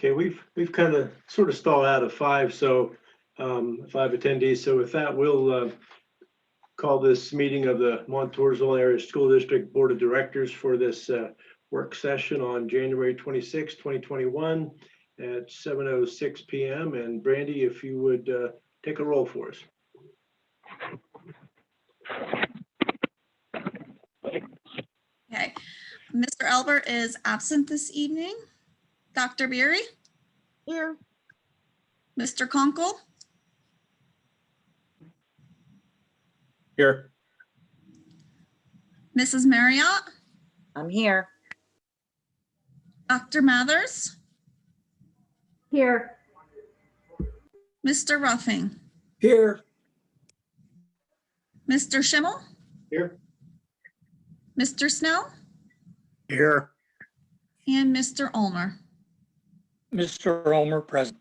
Okay, we've kind of sort of stalled out of 5, so 5 attendees. So with that, we'll call this meeting of the Montoursville Area School District Board of Directors for this work session on January 26, 2021 at 7:06 p.m. And Brandy, if you would take a roll for us. Okay, Mr. Albert is absent this evening. Dr. Beery? Here. Mr. Conkle? Here. Mrs. Marriott? I'm here. Dr. Mathers? Here. Mr. Ruffing? Here. Mr. Schimmel? Here. Mr. Snell? Here. And Mr. Ulmer? Mr. Ulmer, present.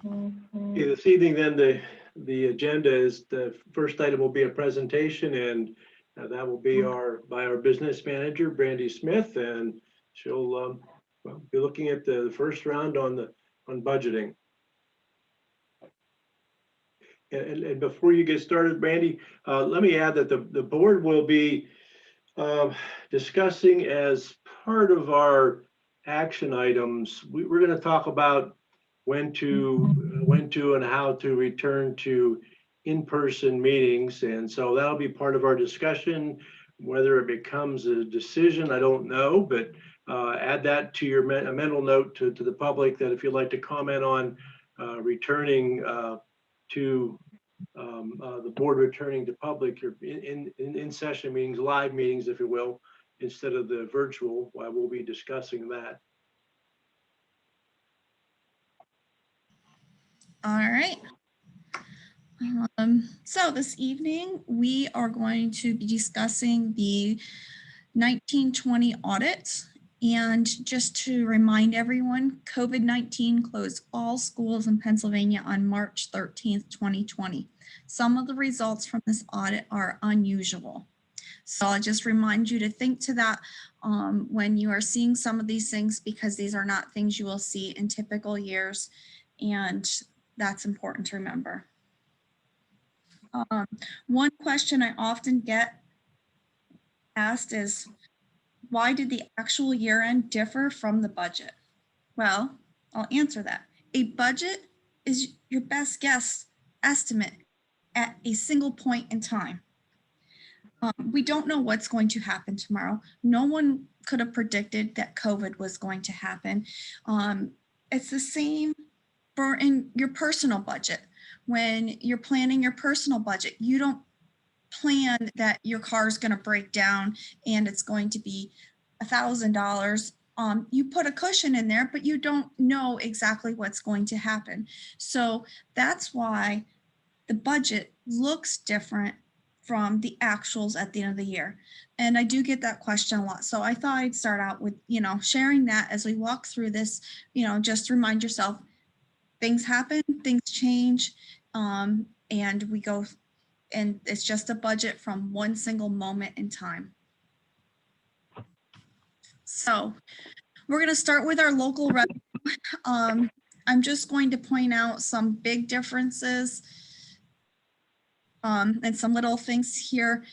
Okay, this evening then the agenda is the first item will be a presentation, and that will be by our business manager, Brandy Smith, and she'll be looking at the first round on budgeting. And before you get started, Brandy, let me add that the board will be discussing as part of our action items. We're going to talk about when to and how to return to in-person meetings, and so that'll be part of our discussion. Whether it becomes a decision, I don't know, but add that to your mental note to the public that if you'd like to comment on returning to the board returning to public or in session meetings, live meetings, if you will, instead of the virtual, we'll be discussing that. All right. So this evening, we are going to be discussing the 1920 audit. And just to remind everyone, COVID-19 closed all schools in Pennsylvania on March 13th, 2020. Some of the results from this audit are unusual. So I'll just remind you to think to that when you are seeing some of these things, because these are not things you will see in typical years. And that's important to remember. One question I often get asked is, why did the actual year end differ from the budget? Well, I'll answer that. A budget is your best guess estimate at a single point in time. We don't know what's going to happen tomorrow. No one could have predicted that COVID was going to happen. It's the same for in your personal budget. When you're planning your personal budget, you don't plan that your car is going to break down and it's going to be $1,000. You put a cushion in there, but you don't know exactly what's going to happen. So that's why the budget looks different from the actuals at the end of the year. And I do get that question a lot. So I thought I'd start out with, sharing that as we walk through this, just remind yourself, things happen, things change, and we go, and it's just a budget from one single moment in time. So we're going to start with our local revenue. I'm just going to point out some big differences and some little things here.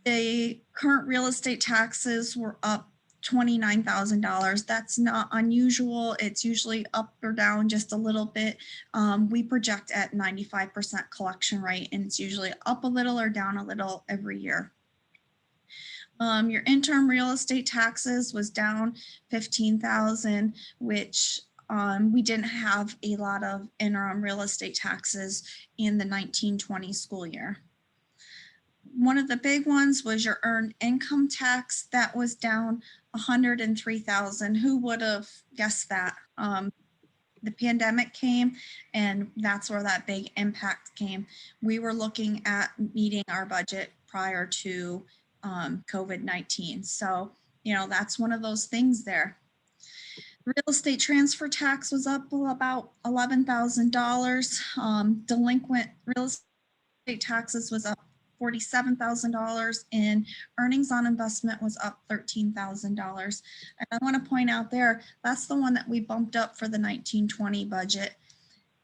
The current real estate taxes were up $29,000. That's not unusual. It's usually up or down just a little bit. We project at 95% collection rate, and it's usually up a little or down a little every year. Your interim real estate taxes was down $15,000, which we didn't have a lot of interim real estate taxes in the 1920 school year. One of the big ones was your earned income tax. That was down $103,000. Who would have guessed that? The pandemic came, and that's where that big impact came. We were looking at meeting our budget prior to COVID-19. So, that's one of those things there. Real estate transfer tax was up about $11,000. Delinquent real estate taxes was up $47,000, and earnings on investment was up $13,000. And I want to point out there, that's the one that we bumped up for the 1920 budget.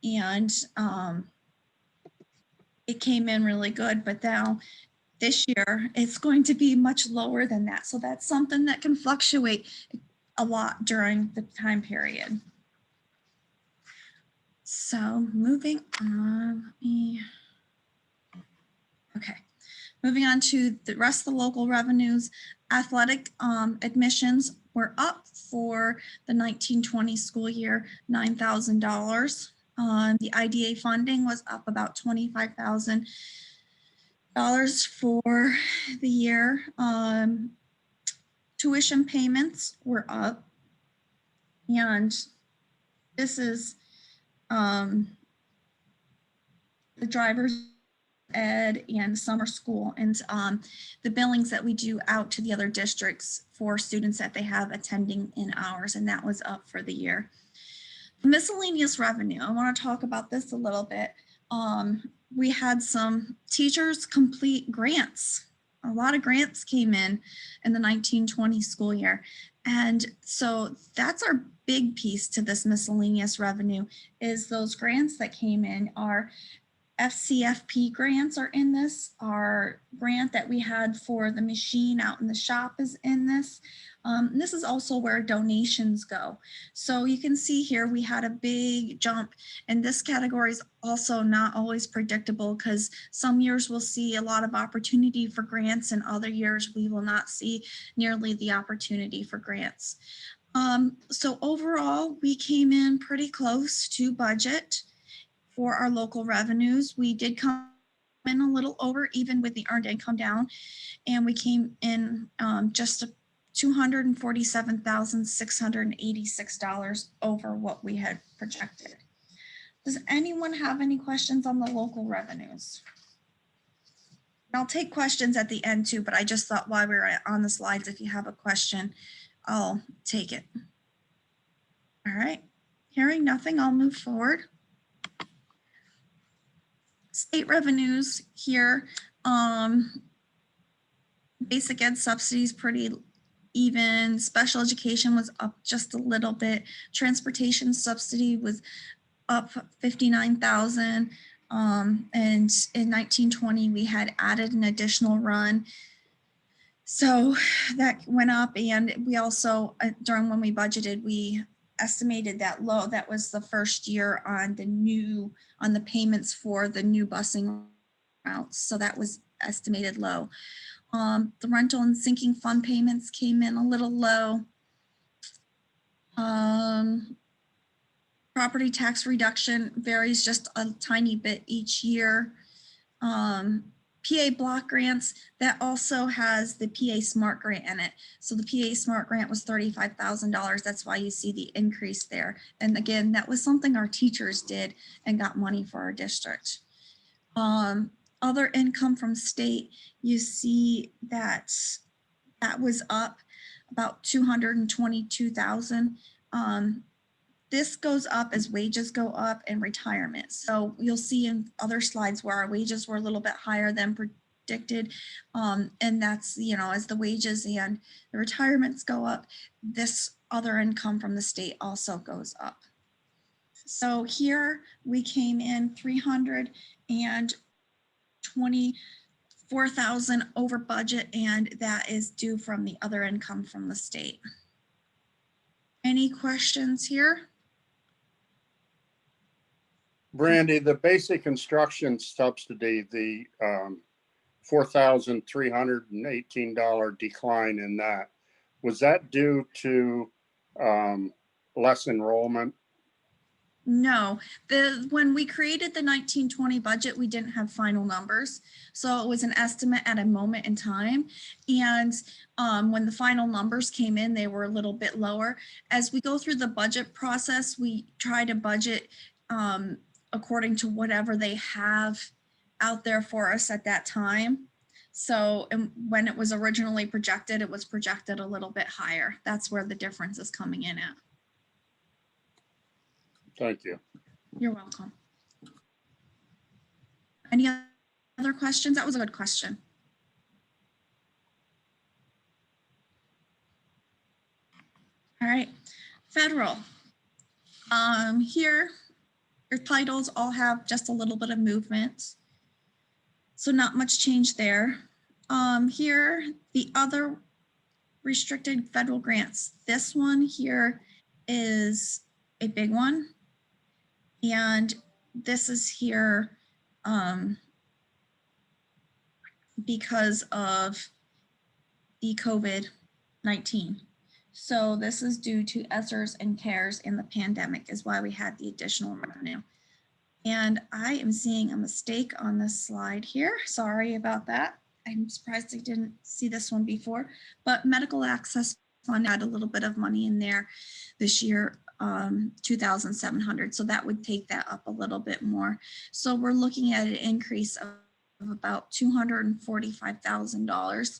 And it came in really good, but now this year it's going to be much lower than that. So that's something that can fluctuate a lot during the time period. So moving on, moving on to the rest of the local revenues. Athletic admissions were up for the 1920 school year, $9,000. The IDA funding was up about $25,000 for the year. Tuition payments were up, and this is the driver's ed and summer school, and the billings that we do out to the other districts for students that they have attending in ours, and that was up for the year. Miscellaneous revenue, I want to talk about this a little bit. We had some teachers complete grants. A lot of grants came in the 1920 school year. And so that's our big piece to this miscellaneous revenue, is those grants that came in. Our FCFP grants are in this. Our grant that we had for the machine out in the shop is in this. This is also where donations go. So you can see here we had a big jump, and this category is also not always predictable, because some years we'll see a lot of opportunity for grants and other years we will not see nearly the opportunity for grants. So overall, we came in pretty close to budget for our local revenues. We did come in a little over, even with the earned income down, and we came in just $247,686 over what we had projected. Does anyone have any questions on the local revenues? I'll take questions at the end too, but I just thought while we were on the slides, if you have a question, I'll take it. All right, hearing nothing, I'll move forward. State revenues here, basic ed subsidies pretty even. Special education was up just a little bit. Transportation subsidy was up 59,000. And in 1920, we had added an additional run. So that went up, and we also, during when we budgeted, we estimated that low. That was the first year on the payments for the new busing routes. So that was estimated low. The rental and sinking fund payments came in a little low. Property tax reduction varies just a tiny bit each year. PA block grants, that also has the PA Smart Grant in it. So the PA Smart Grant was $35,000. That's why you see the increase there. And again, that was something our teachers did and got money for our district. Other income from state, you see that was up about 222,000. This goes up as wages go up and retirement. So you'll see in other slides where our wages were a little bit higher than predicted. And that's, as the wages and the retirements go up, this other income from the state also goes up. So here we came in 324,000 over budget, and that is due from the other income from the state. Any questions here? Brandy, the basic instruction subsidy, the $4,318 decline in that, was that due to less enrollment? No, when we created the 1920 budget, we didn't have final numbers. So it was an estimate at a moment in time. And when the final numbers came in, they were a little bit lower. As we go through the budget process, we try to budget according to whatever they have out there for us at that time. So when it was originally projected, it was projected a little bit higher. That's where the difference is coming in at. Thank you. You're welcome. Any other other questions? That was a good question. All right, federal. Here, your titles all have just a little bit of movement. So not much change there. Here, the other restricted federal grants. This one here is a big one. And this is here because of the COVID-19. So this is due to ESSERS and CARES in the pandemic is why we had the additional revenue. And I am seeing a mistake on this slide here. Sorry about that. I'm surprised I didn't see this one before, but medical access fund had a little bit of money in there this year, 2,700. So that would take that up a little bit more. So we're looking at an increase of about $245,000.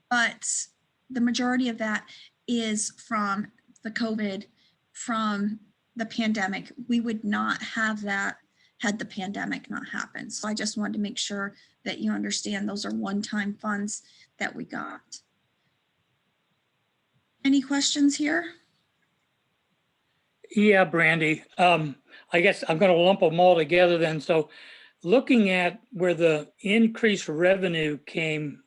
But the majority of that is from the COVID, from the pandemic. We would not have that had the pandemic not happened. So I just wanted to make sure that you understand those are one-time funds that we got. Any questions here? Yeah, Brandy. I guess I'm going to lump them all together then. So looking at where the increased revenue came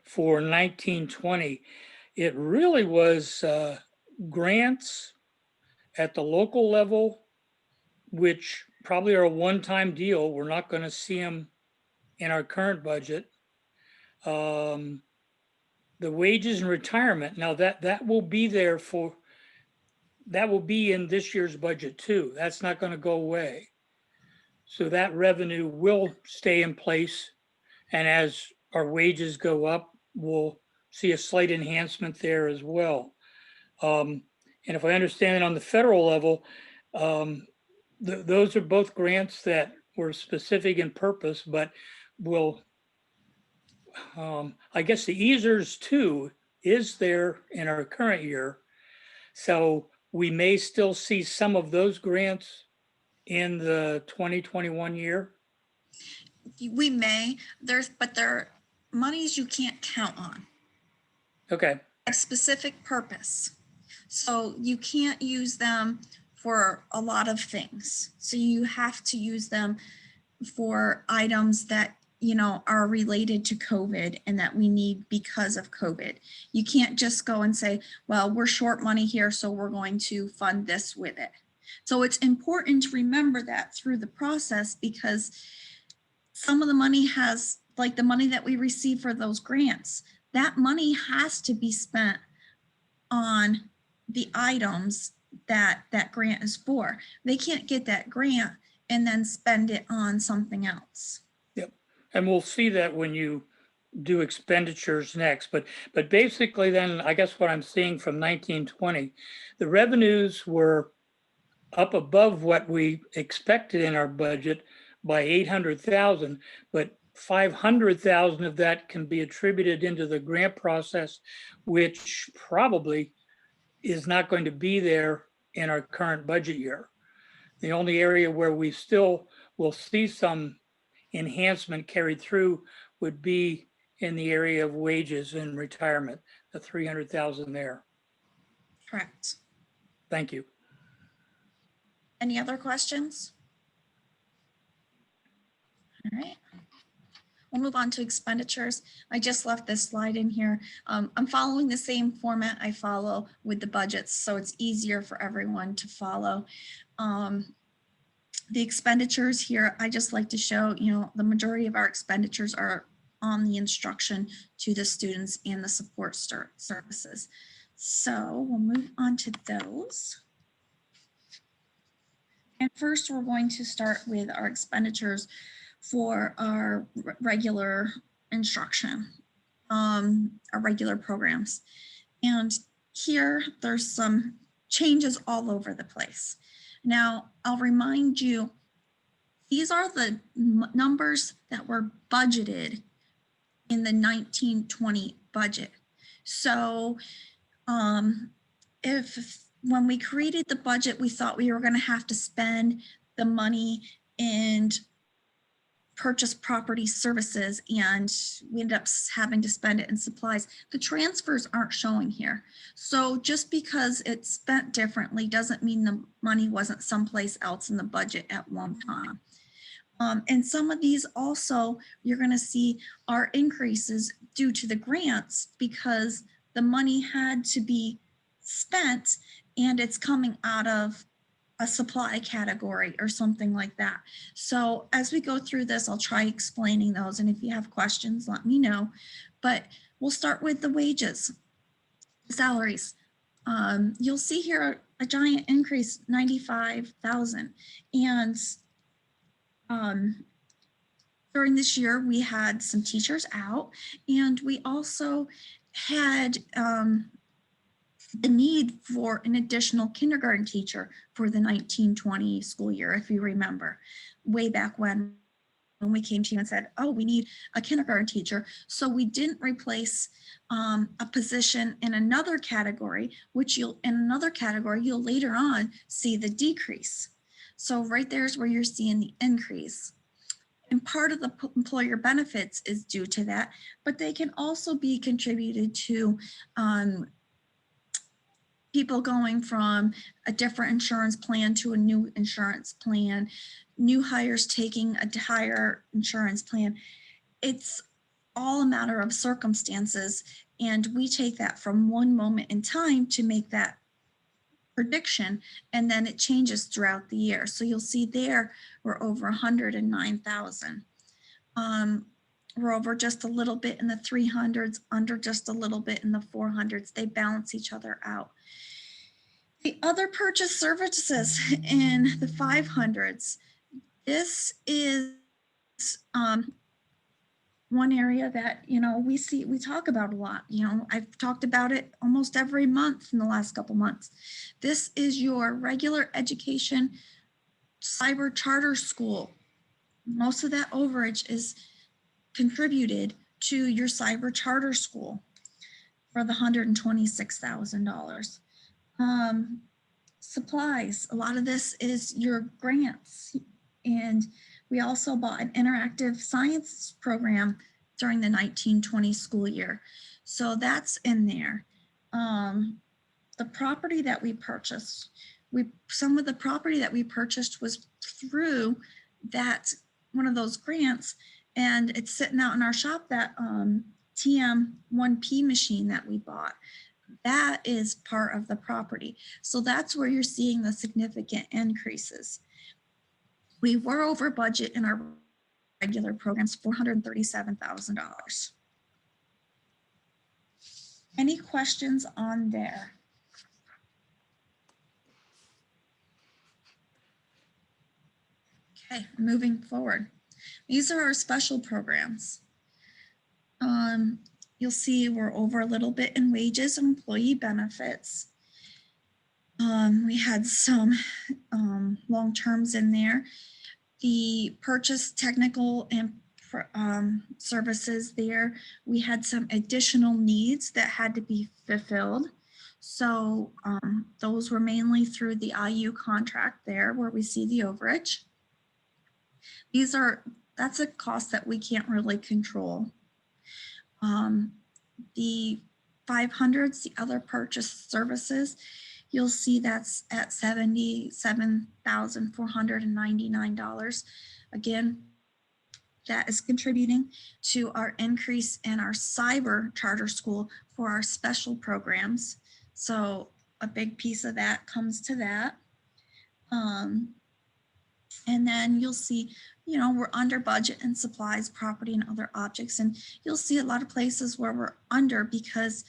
for 1920, it really was grants at the local level, which probably are a one-time deal. We're not going to see them in our current budget. The wages and retirement, now that will be there for, that will be in this year's budget too. That's not going to go away. So that revenue will stay in place. And as our wages go up, we'll see a slight enhancement there as well. And if I understand it on the federal level, those are both grants that were specific in purpose, but will, I guess the easers too is there in our current year. So we may still see some of those grants in the 2021 year. We may, but there are monies you can't count on. Okay. A specific purpose. So you can't use them for a lot of things. So you have to use them for items that, you know, are related to COVID and that we need because of COVID. You can't just go and say, well, we're short money here, so we're going to fund this with it. So it's important to remember that through the process, because some of the money has, like the money that we receive for those grants, that money has to be spent on the items that that grant is for. They can't get that grant and then spend it on something else. Yep. And we'll see that when you do expenditures next. But basically then, I guess what I'm seeing from 1920, the revenues were up above what we expected in our budget by 800,000, but 500,000 of that can be attributed into the grant process, which probably is not going to be there in our current budget year. The only area where we still will see some enhancement carried through would be in the area of wages and retirement, the 300,000 there. Correct. Thank you. Any other questions? All right. We'll move on to expenditures. I just left this slide in here. I'm following the same format I follow with the budgets, so it's easier for everyone to follow. The expenditures here, I just like to show, you know, the majority of our expenditures are on the instruction to the students and the support services. So we'll move on to those. And first, we're going to start with our expenditures for our regular instruction, our regular programs. And here, there's some changes all over the place. Now, I'll remind you, these are the numbers that were budgeted in the 1920 budget. So if when we created the budget, we thought we were going to have to spend the money in purchase property services and we ended up having to spend it in supplies. The transfers aren't showing here. So just because it's spent differently doesn't mean the money wasn't someplace else in the budget at one time. And some of these also, you're going to see are increases due to the grants because the money had to be spent and it's coming out of a supply category or something like that. So as we go through this, I'll try explaining those. And if you have questions, let me know. But we'll start with the wages, salaries. You'll see here a giant increase, 95,000. And during this year, we had some teachers out, and we also had the need for an additional kindergarten teacher for the 1920 school year, if you remember, way back when we came to you and said, oh, we need a kindergarten teacher. So we didn't replace a position in another category, which you'll later on see the decrease. So right there's where you're seeing the increase. And part of the employer benefits is due to that, but they can also be contributed to people going from a different insurance plan to a new insurance plan, new hires taking a higher insurance plan. It's all a matter of circumstances, and we take that from one moment in time to make that prediction, and then it changes throughout the year. So you'll see there we're over 109,000. We're over just a little bit in the 300s, under just a little bit in the 400s. They balance each other out. The other purchase services in the 500s, this is one area that, we talk about a lot. I've talked about it almost every month in the last couple months. This is your regular education cyber charter school. Most of that overage is contributed to your cyber charter school for the $126,000. Supplies, a lot of this is your grants. And we also bought an interactive science program during the 1920 school year. So that's in there. The property that we purchased, some of the property that we purchased was through that one of those grants, and it's sitting out in our shop, that TM1P machine that we bought. That is part of the property. So that's where you're seeing the significant increases. We were over budget in our regular programs, $437,000. Any questions on there? Okay, moving forward. These are our special programs. You'll see we're over a little bit in wages and employee benefits. We had some long terms in there. The purchase technical and services there, we had some additional needs that had to be fulfilled. So those were mainly through the IU contract there where we see the overage. That's a cost that we can't really control. The 500s, the other purchase services, you'll see that's at $77,499. Again, that is contributing to our increase in our cyber charter school for our special programs. So a big piece of that comes to that. And then you'll see, we're under budget in supplies, property, and other objects. And you'll see a lot of places where we're under because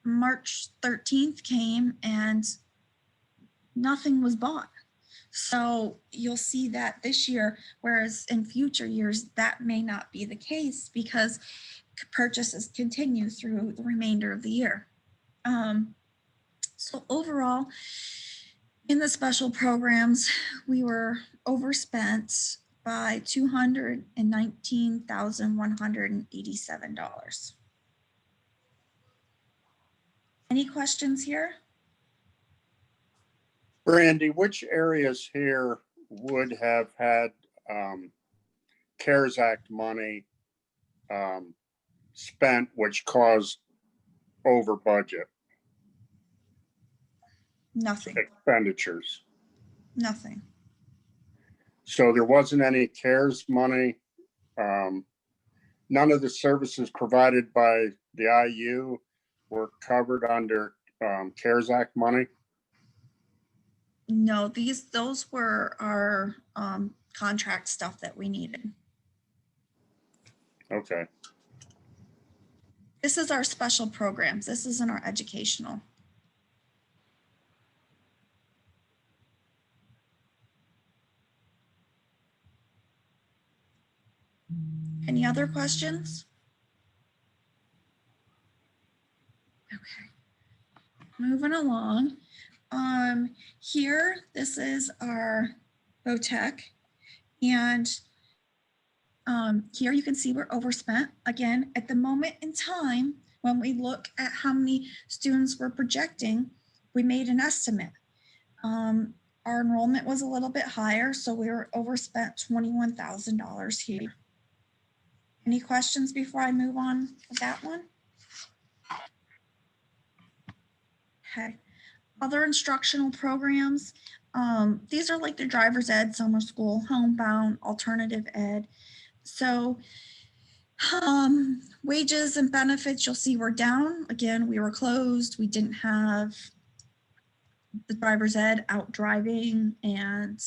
March 13th came and nothing was bought. So you'll see that this year, whereas in future years, that may not be the case because purchases continue through the remainder of the year. So overall, in the special programs, we were overspent by $219,187. Any questions here? Brandy, which areas here would have had CARES Act money spent, which caused over budget Nothing, expenditures. nothing. So there wasn't any CARES money. None of the services provided by the IU were covered under CARES Act money. No, those were our contract stuff that we needed. Okay. This is our special programs. This isn't our educational. Any other questions? Okay. Moving along. Here, this is our VOTEC. And here you can see we're overspent. Again, at the moment in time, when we look at how many students we're projecting, we made an estimate. Our enrollment was a little bit higher, so we were overspent $21,000 here. Any questions before I move on with that one? Okay. Other instructional programs. These are like the driver's ed, summer school, homebound, alternative ed. So wages and benefits, you'll see we're down. Again, we were closed. We didn't have the driver's ed out driving, and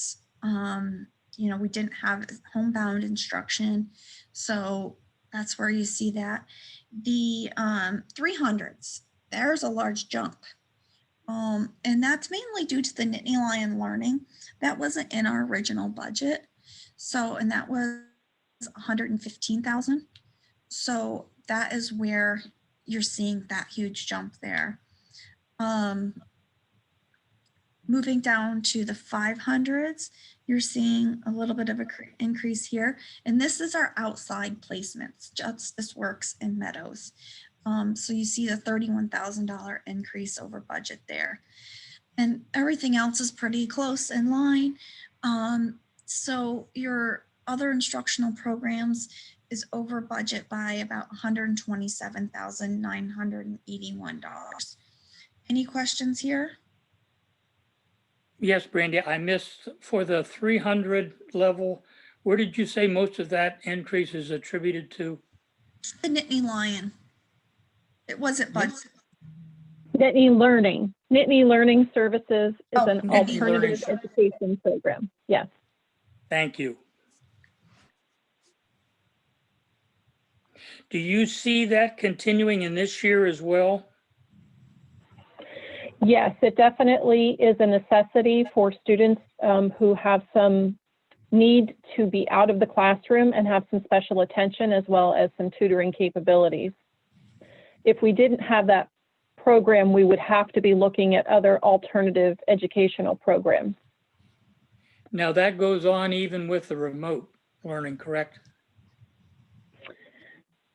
we didn't have homebound instruction. So that's where you see that. The 300s, there's a large jump. And that's mainly due to the Nittany Lion learning. That wasn't in our original budget. So, and that was 115,000. So that is where you're seeing that huge jump there. Moving down to the 500s, you're seeing a little bit of an increase here. And this is our outside placements, Justice Works and Meadows. So you see the $31,000 increase over budget there. And everything else is pretty close in line. So your other instructional programs is over budget by about $127,981. Any questions here? Yes, Brandy, I missed for the 300 level. Where did you say most of that increase is attributed to? The Nittany Lion. It wasn't budget. Nittany Learning. Nittany Learning Services is Oh, an Nittany alternative Learning. education program. Yes. Thank you. Do you see that continuing in this year as well? Yes, it definitely is a necessity for students who have some need to be out of the classroom and have some special attention as well as some tutoring capabilities. If we didn't have that program, we would have to be looking at other alternative educational programs. Now that goes on even with the remote learning, correct?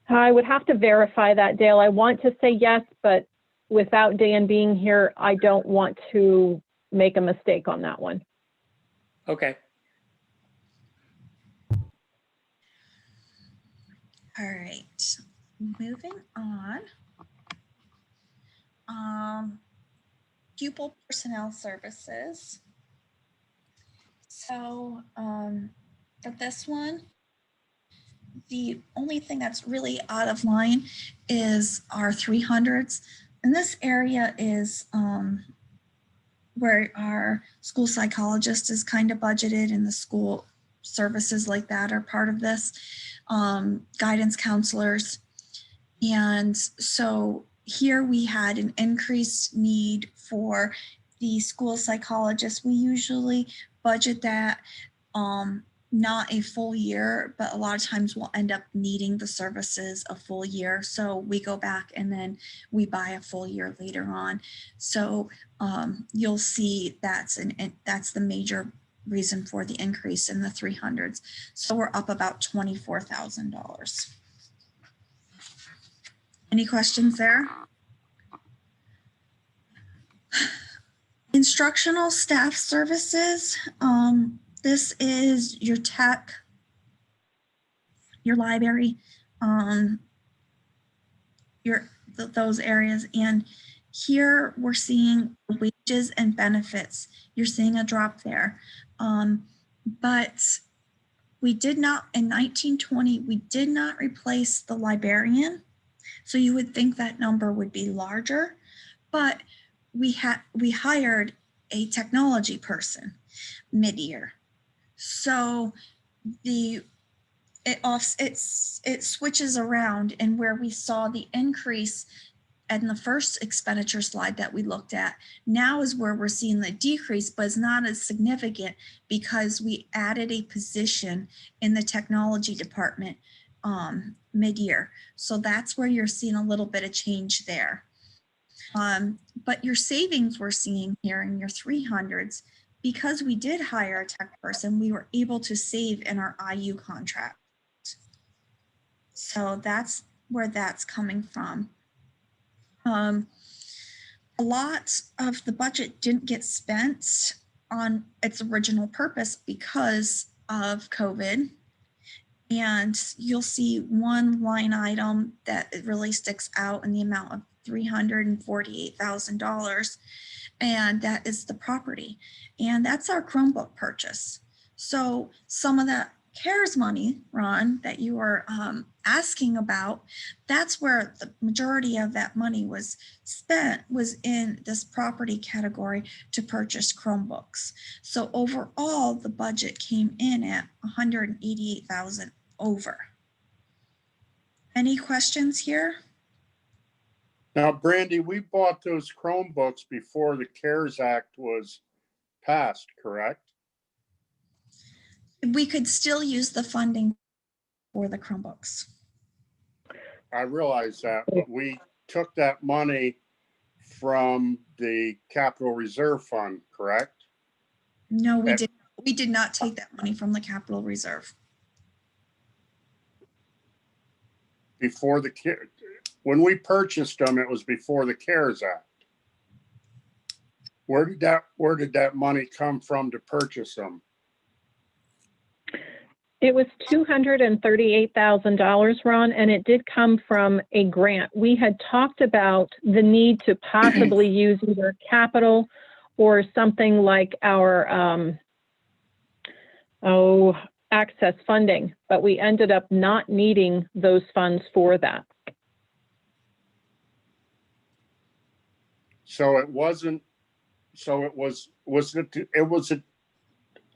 I would have to verify that, Dale. I want to say yes, but without Dan being here, I don't want to make a mistake on that one. Okay. All right, moving on. Pupil personnel services. So for this one, the only thing that's really out of line is our 300s. And this area is where our school psychologist is kind of budgeted, and the school services like that are part of this, guidance counselors. And so here we had an increased need for the school psychologist. We usually budget that not a full year, but a lot of times we'll end up needing the services a full year. So we go back and then we buy a full year later on. So you'll see that's the major reason for the increase in the 300s. So we're up about $24,000. Any questions there? Instructional staff services. This is your tech, your library, those areas. And here we're seeing wages and benefits. You're seeing a drop there. But we did not, in 1920, we did not replace the librarian. So you would think that number would be larger, but we hired a technology person mid-year. So it switches around, and where we saw the increase in the first expenditure slide that we looked at, now is where we're seeing the decrease, but it's not as significant because we added a position in the technology department mid-year. So that's where you're seeing a little bit of change there. But your savings we're seeing here in your 300s, because we did hire a tech person, we were able to save in our IU contract. So that's where that's coming from. A lot of the budget didn't get spent on its original purpose because of COVID. And you'll see one line item that really sticks out in the amount of $348,000. And that is the property. And that's our Chromebook purchase. So some of that CARES money, Ron, that you were asking about, that's where the majority of that money was spent, was in this property category to purchase Chromebooks. So overall, the budget came in at $188,000 over. Any questions here? Now, Brandy, we bought those Chromebooks before the CARES Act was passed, correct? We could still use the funding for the Chromebooks. I realize that, but we took that money from the Capital Reserve Fund, correct? No, we did not take that money from the capital reserve. Before when we purchased them, it was before the CARES Act. Where did that money come from to purchase them? It was $238,000, Ron, and it did come from a grant. We had talked about the need to possibly use either capital or something like our access funding, but we ended up not needing those funds for that. So it wasn't. So it was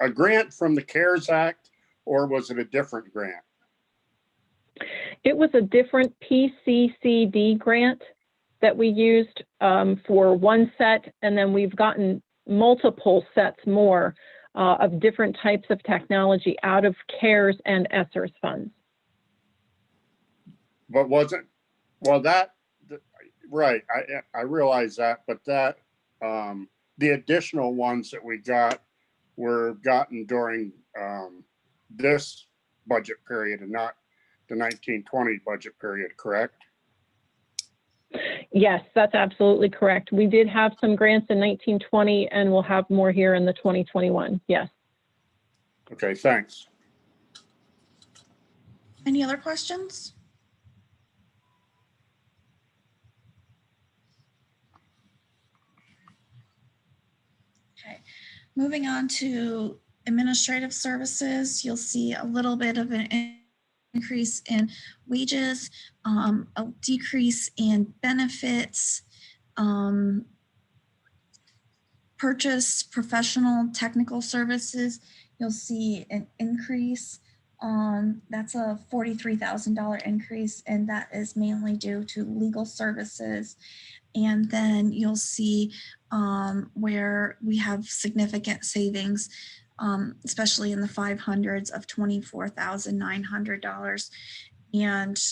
a grant from the CARES Act, or was it a different grant? It was a different PCCD grant that we used for one set, and then we've gotten multiple sets more of different types of technology out of CARES and ESSER's funds. But wasn't, well, that, right, I realize that, but that, the additional ones that we got were gotten during this budget period and not the 1920 budget period, correct? Yes, that's absolutely correct. We did have some grants in 1920 and we'll have more here in the 2021, yes. Okay, thanks. Any other questions? Okay, moving on to administrative services, you'll see a little bit of an increase in wages, a decrease in benefits, purchase professional technical services, you'll see an increase. That's a $43,000 increase, and that is mainly due to legal services. And then you'll see where we have significant savings, especially in the 500s of $24,900. And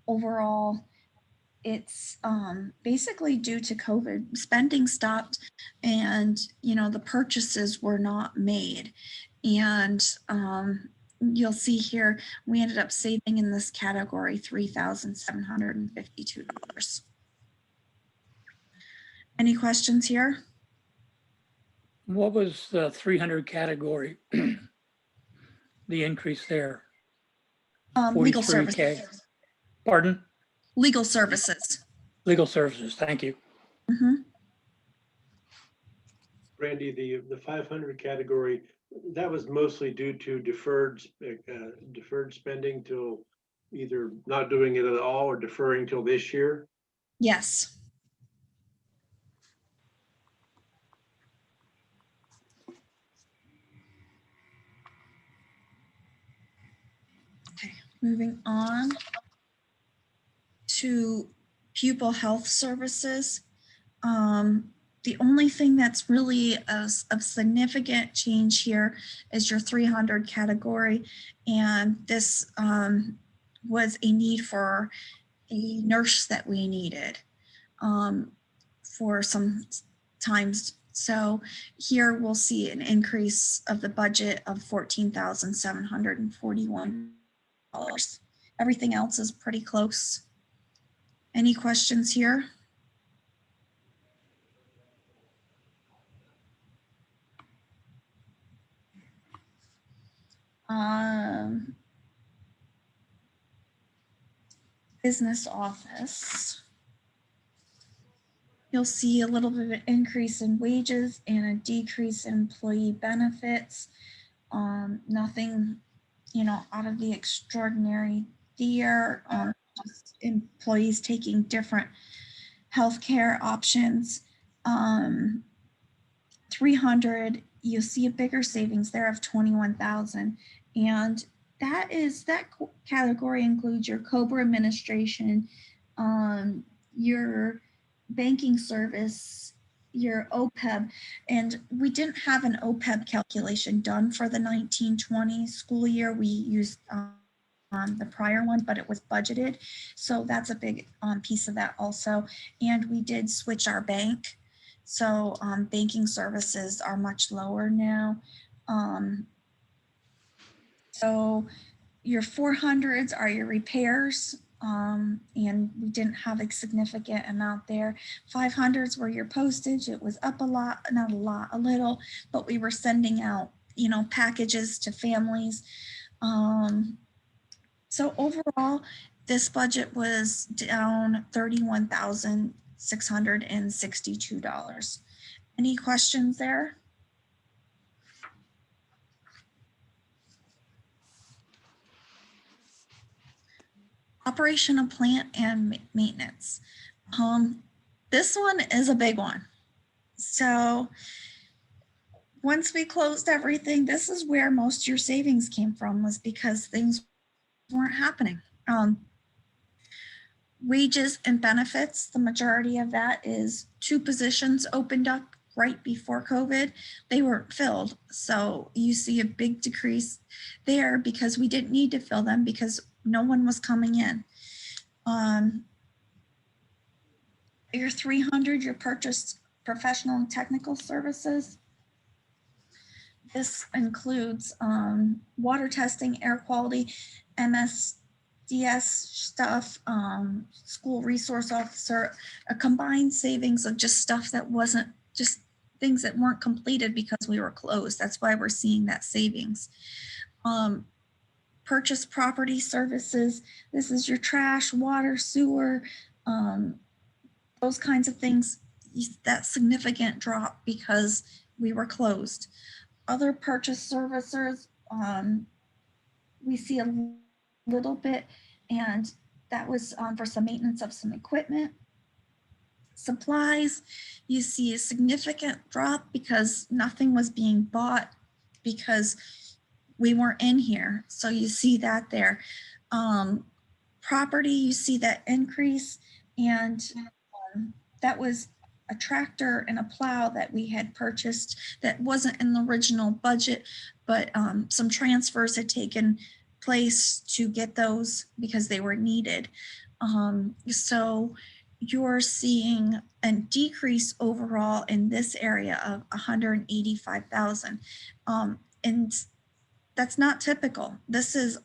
overall, it's basically due to COVID. Spending stopped, and the purchases were not made. And you'll see here, we ended up saving in this category $3,752. Any questions here? What was the 300 category, the increase there? Legal 43K. services, Pardon? legal services. Legal services, thank you. Mhm. Randy, the 500 category, that was mostly due to deferred spending till either not doing it at all or deferring till this year. Yes. Okay, moving on to pupil health services. The only thing that's really a significant change here is your 300 category. And this was a need for a nurse that we needed for some times. So here we'll see an increase of the budget of $14,741. Everything else is pretty close. Any questions here? Business office. You'll see a little bit of an increase in wages and a decrease in employee benefits. Nothing, out of the extraordinary there. Just employees taking different healthcare options. 300, you'll see a bigger savings there of 21,000, and that category includes your COBRA administration, your banking service, your OPEB, and we didn't have an OPEB calculation done for the 1920 school year. We used the prior one, but it was budgeted, so that's a big piece of that also. And we did switch our bank, so banking services are much lower now. So your 400s are your repairs, and we didn't have a significant amount there. 500s were your postage. It was up a lot, not a lot, a little, but we were sending out, packages to families. So overall, this budget was down $31,662. Any questions there? Operational plant and maintenance. This one is a big one. So once we closed everything, this is where most of your savings came from, was because things weren't happening. Wages and benefits, the majority of that is 2 positions opened up right before COVID. They weren't filled. So you see a big decrease there because we didn't need to fill them because no one was coming in. Your 300, your purchased professional and technical services. This includes water testing, air quality, MSDS stuff, school resource officer, a combined savings of just stuff that wasn't, just things that weren't completed because we were closed. That's why we're seeing that savings. Purchase property services. This is your trash, water, sewer, those kinds of things. That significant drop because we were closed. Other purchase services, we see a little bit, and that was for some maintenance of some equipment. Supplies, you see a significant drop because nothing was being bought because we weren't in here. So you see that there. Property, you see that increase, and that was a tractor and a plow that we had purchased that wasn't in the original budget, but some transfers had taken place to get those because they were needed. So you're seeing a decrease overall in this area of 185,000. And that's not typical. This is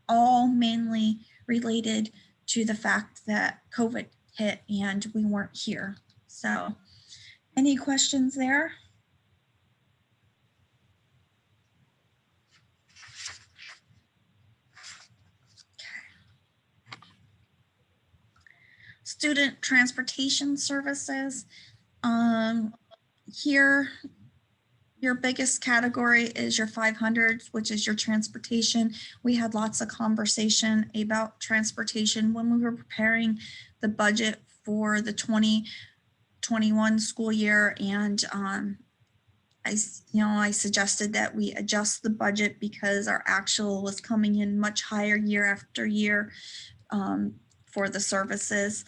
all mainly related to the fact that COVID hit and we weren't here. So any questions there? student transportation services. Here, your biggest category is your 500s, which is your transportation. We had lots of conversation about transportation when we were preparing the budget for the 2021 school year. And I suggested that we adjust the budget because our actual was coming in much higher year after year for the services.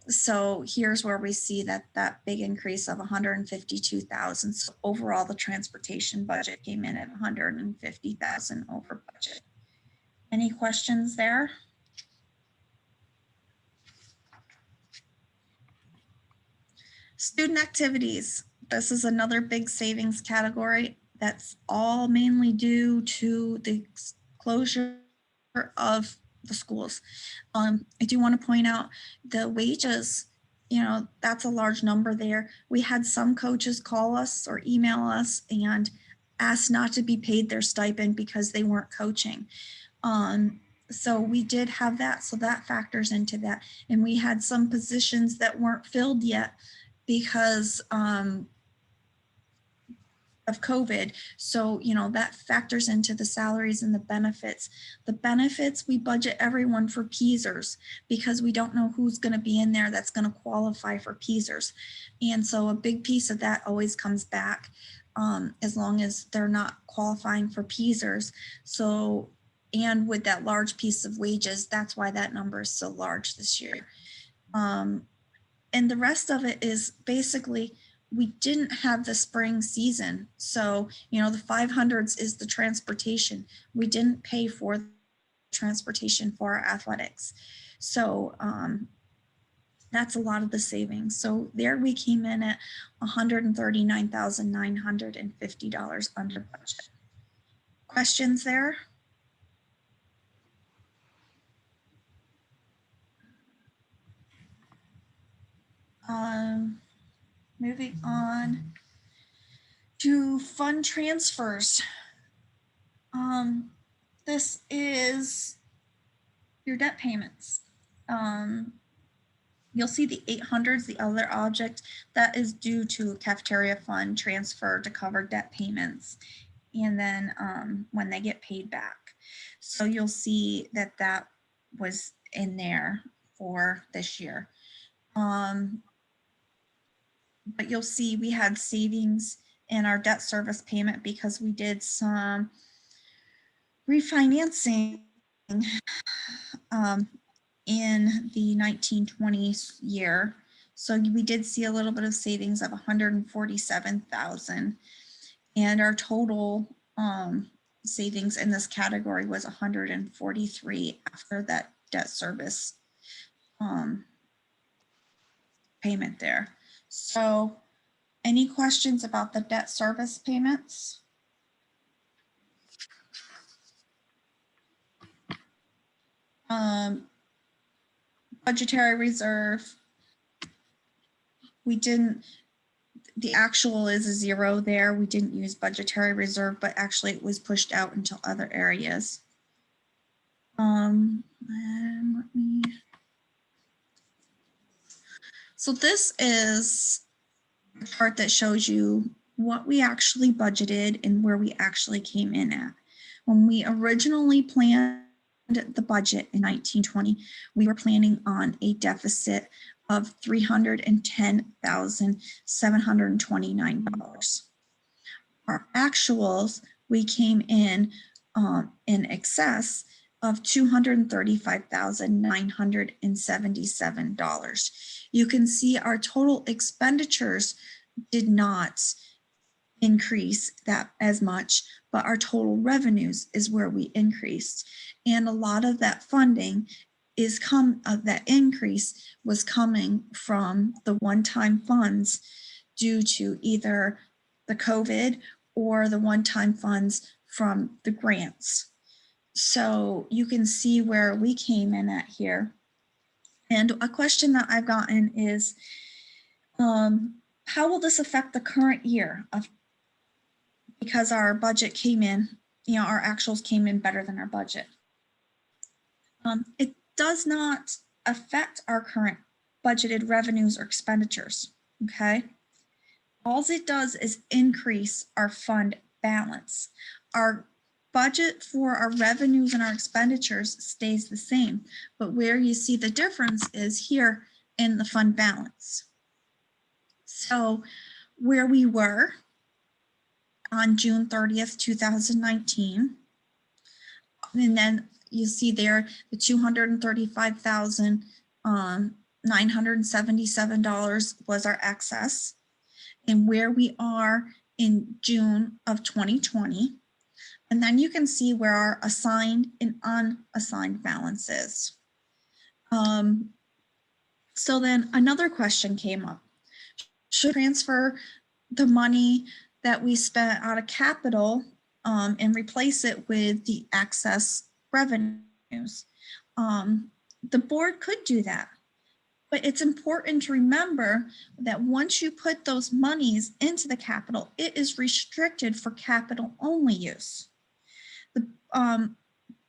So here's where we see that big increase of 152,000. So overall, the transportation budget came in at 150,000 over budget. Any questions there? Student activities. This is another big savings category. That's all mainly due to the closure of the schools. I do want to point out the wages, that's a large number there. We had some coaches call us or email us and ask not to be paid their stipend because they weren't coaching. So we did have that. So that factors into that. And we had some positions that weren't filled yet because of COVID. So, that factors into the salaries and the benefits. The benefits, we budget everyone for PEASers because we don't know who's going to be in there that's going to qualify for PEASers. And so a big piece of that always comes back as long as they're not qualifying for PEASers. So, and with that large piece of wages, that's why that number is so large this year. And the rest of it is basically, we didn't have the spring season. So, the 500s is the transportation. We didn't pay for transportation for our athletics. So that's a lot of the savings. So there we came in at $139,950 under budget. Questions there? Moving on to fund transfers. This is your debt payments. You'll see the 800s, the other object, that is due to a cafeteria fund transfer to cover debt payments. And then when they get paid back. So you'll see that was in there for this year. But you'll see we had savings in our debt service payment because we did some refinancing in the 1920s year. So we did see a little bit of savings of 147,000, and our total savings in this category was 143 after that debt service payment there. So any questions about the debt service payments? Budgetary reserve. The actual is a 0 there. We didn't use budgetary reserve, but actually it was pushed out into other areas. So this is a chart that shows you what we actually budgeted and where we actually came in at. When we originally planned the budget in 1920, we were planning on a deficit of $310,729. Our actuals, we came in excess of $235,977. You can see our total expenditures did not increase that as much, but our total revenues is where we increased. And a lot of that funding that increase was coming from the one-time funds due to either the COVID or the one-time funds from the grants. So you can see where we came in at here. And a question that I've gotten is, how will this affect the current year? Because our budget came in, our actuals came in better than our budget. It does not affect our current budgeted revenues or expenditures, okay? All it does is increase our fund balance. Our budget for our revenues and our expenditures stays the same, but where you see the difference is here in the fund balance. So where we were on June 30th, 2019, and then you see there the $235,977 was our excess, and where we are in June of 2020. And then you can see where our assigned and unassigned balance is. So then another question came up. Should transfer the money that we spent out of capital and replace it with the excess revenues? The board could do that. But it's important to remember that once you put those monies into the capital, it is restricted for capital only use.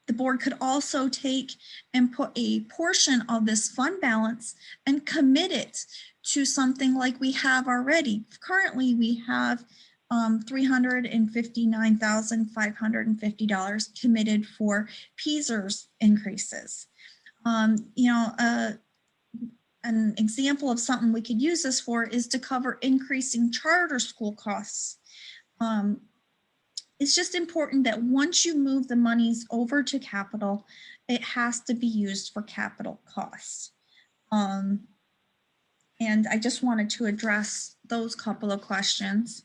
The board could also take and put a portion of this fund balance and commit it to something like we have already. Currently, we have $359,550 committed for PSERS increases. An example of something we could use this for is to cover increasing charter school costs. It's just important that once you move the monies over to capital, it has to be used for capital costs. And I just wanted to address those couple of questions.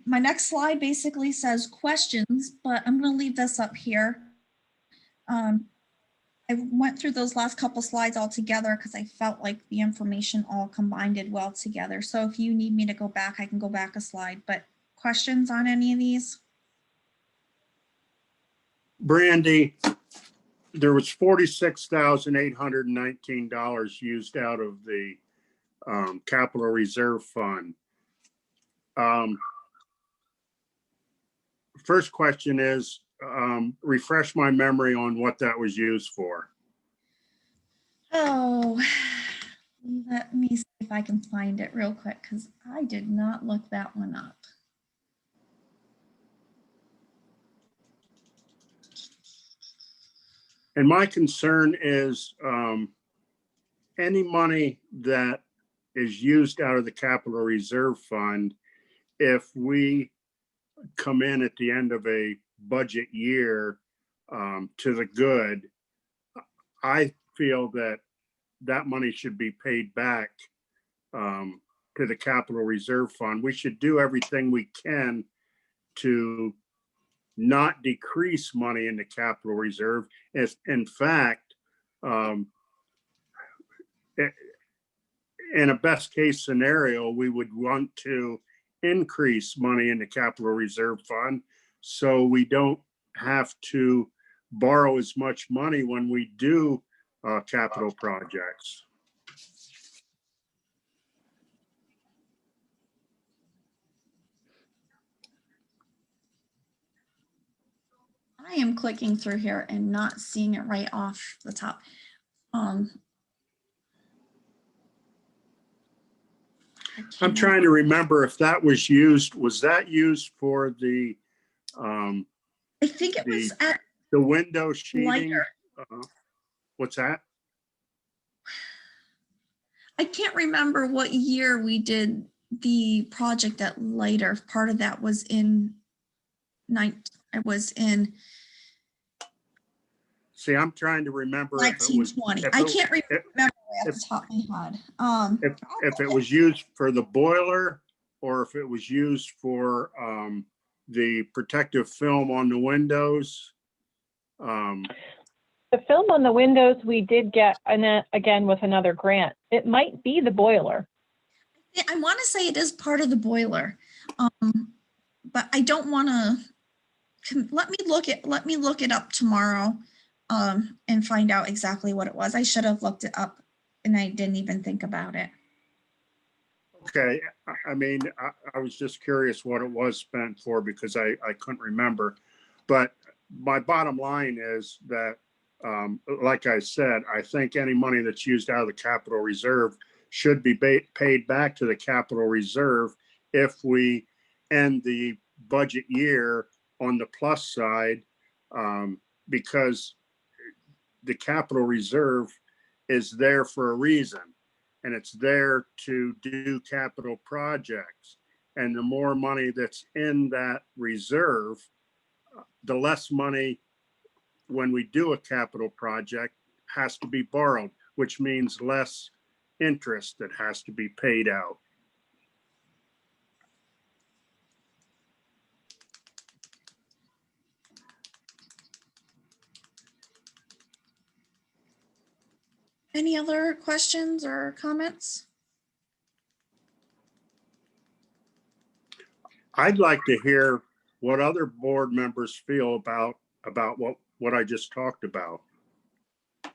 My next slide basically says questions, but I'm going to leave this up here. I went through those last couple slides all together because I felt like the information all combined well together. So if you need me to go back, I can go back a slide, but questions on any of these? Brandy, there was $46,819 used out of the capital reserve fund. First question is, refresh my memory on what that was used for. Oh, let me see if I can find it real quick because I did not look that one up. And my concern is any money that is used out of the capital reserve fund, if we come in at the end of a budget year to the good, I feel that that money should be paid back to the capital reserve fund. We should do everything we can to not decrease money in the capital reserve. As in fact, in a best case scenario, we would want to increase money in the capital reserve fund so we don't have to borrow as much money when we do capital projects. I am clicking through here and not seeing it right off the top. I'm trying to remember if that was used. Was that used for the? I think it was at the window sheeting. lighter. What's that? I can't remember what year we did the project at lighter. Part of that was in See, I'm trying to remember 1920. I can't remember off the top of my head. If it was used for the boiler or if it was used for the protective film on the windows. The film on the windows we did get, and again with another grant. It might be the boiler. I want to say it is part of the boiler, but I don't want to. Let me look it up tomorrow and find out exactly what it was. I should have looked it up and I didn't even think about it. Okay, I mean, I was just curious what it was spent for because I couldn't remember. But my bottom line is that like I said, I think any money that's used out of the capital reserve should be paid back to the capital reserve if we end the budget year on the plus side, because the capital reserve is there for a reason, and it's there to do capital projects. And the more money that's in that reserve, the less money when we do a capital project has to be borrowed, which means less interest that has to be paid out. Any other questions or comments? I'd like to hear what other board members feel about what I just talked about. I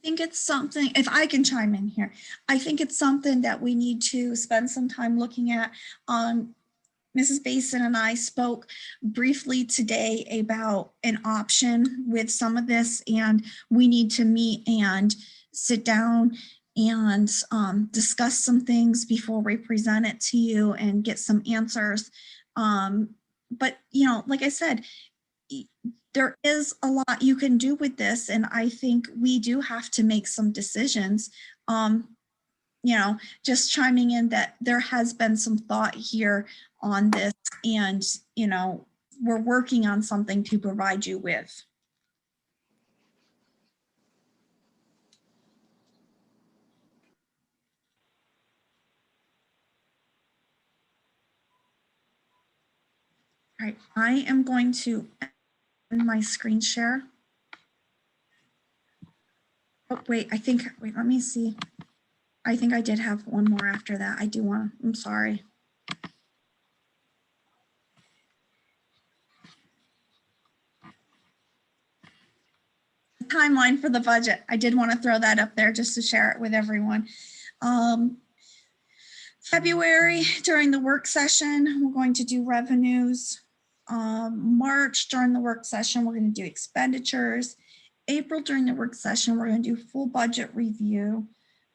think it's something, if I can chime in here, I think it's something that we need to spend some time looking at. Mrs. Basin and I spoke briefly today about an option with some of this, and we need to meet and sit down and discuss some things before we present it to you and get some answers. But, you know, like I said, there is a lot you can do with this, and I think we do have to make some decisions. You know, just chiming in that there has been some thought here on this, and, you know, we're working on something to provide you with. All right, I am going to end my screen share. Oh, wait, wait, let me see. I think I did have one more after that. I do want to, I'm sorry. Timeline for the budget. I did want to throw that up there just to share it with everyone. February, during the work session, we're going to do revenues. March, during the work session, we're going to do expenditures. April, during the work session, we're going to do full budget review.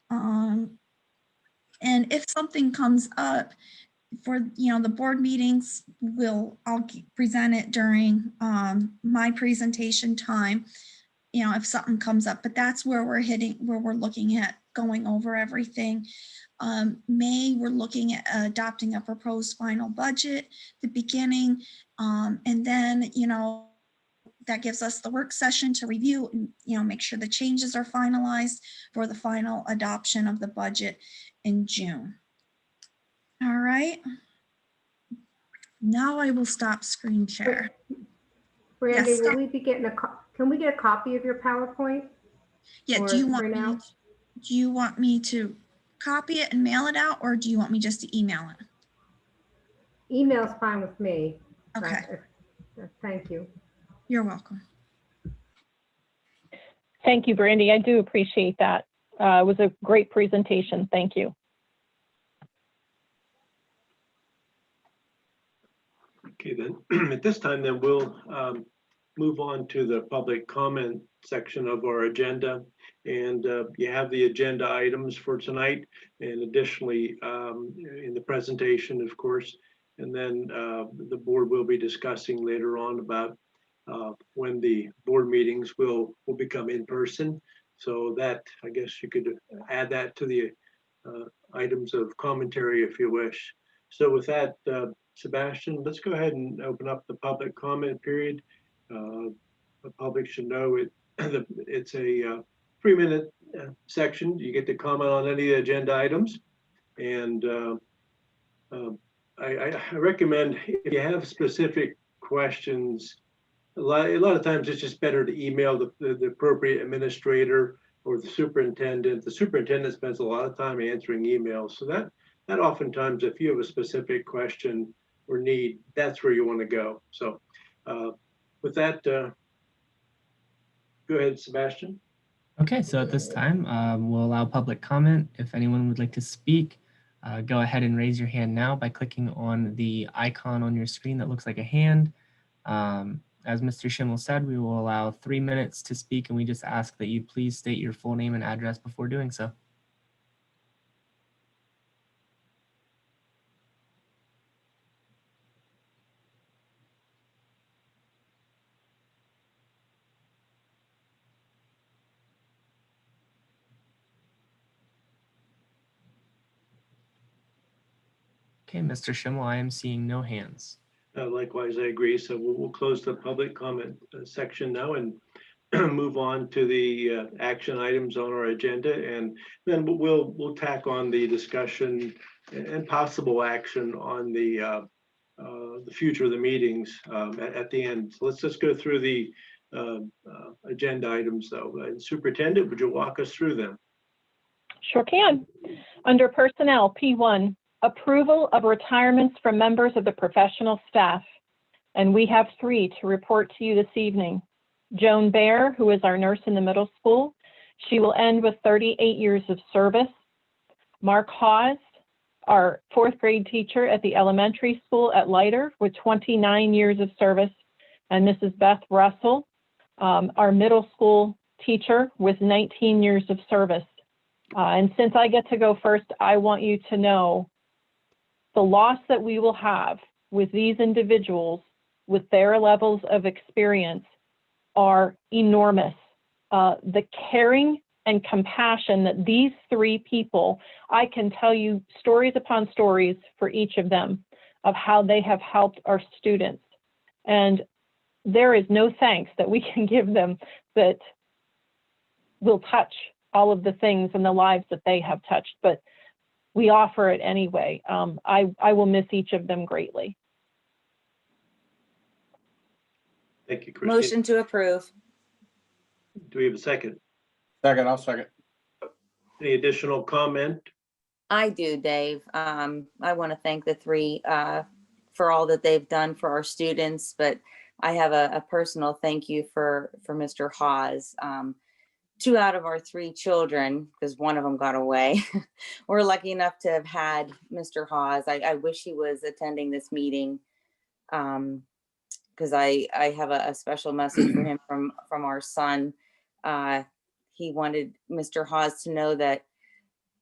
And if something comes up for, you know, the board meetings, I'll present it during my presentation time, you know, if something comes up, but that's where we're looking at going over everything. May, we're looking at adopting a proposed final budget, the beginning, and then, you know, that gives us the work session to review and, you know, make sure the changes are finalized for the final adoption of the budget in June. All right. Now I will stop screen share. Brandy, Yes, will we be getting can we get a copy of your PowerPoint? Yeah, Or do you want me to copy it and mail it out, or do you want me just to email it? Email's fine with me. Okay, Thank you. you're welcome. Thank you, Brandy. I do appreciate that. It was a great presentation. Thank you. Okay, then at this time, then we'll move on to the public comment section of our agenda. And you have the agenda items for tonight, and additionally in the presentation, of course. And then the board will be discussing later on about when the board meetings will become in person. So that, I guess you could add that to the items of commentary if you wish. So with that, Sebastian, let's go ahead and open up the public comment period. The public should know it's a 3-minute section. You get to comment on any agenda items. And I recommend, if you have specific questions, a lot of times it's just better to email the appropriate administrator or the superintendent. The superintendent spends a lot of time answering emails. So that oftentimes, if you have a specific question or need, that's where you want to go. So with that, go ahead, Sebastian. Okay, so at this time, we'll allow public comment. If anyone would like to speak, go ahead and raise your hand now by clicking on the icon on your screen that looks like a hand. as Mr. Schimmel said, we will allow 3 minutes to speak, and we just ask that you please state your full name and address before doing so. Okay, Mr. Schimmel, I am seeing no hands. Likewise, I agree. So we'll close the public comment section now and move on to the action items on our agenda. And then we'll tack on the discussion and possible action on the future of the meetings at the end. So let's just go through the agenda items though. And Superintendent, would you walk us through them? Sure can. Under Personnel, P1, approval of retirements from members of the professional staff. And we have 3 to report to you this evening. Joan Baer, who is our nurse in the middle school. She will end with 38 years of service. Mark Hawes, our 4th grade teacher at the elementary school at Leiter with 29 years of service. And Mrs. Beth Russell, our middle school teacher with 19 years of service. And since I get to go first, I want you to know the loss that we will have with these individuals with their levels of experience are enormous. The caring and compassion that these 3 people, I can tell you stories upon stories for each of them of how they have helped our students. And there is no thanks that we can give them that will touch all of the things in the lives that they have touched, but we offer it anyway. I will miss each of them greatly. Thank you, Christine. Motion to approve. Do we have a second? Second, I'll second. Any additional comment? I do, Dave. I want to thank the 3 for all that they've done for our students, but I have a personal thank you for Mr. Hawes. 2 out of our 3 children, because one of them got away, we're lucky enough to have had Mr. Hawes. I wish he was attending this meeting because I have a special message for him from our son. He wanted Mr. Hawes to know that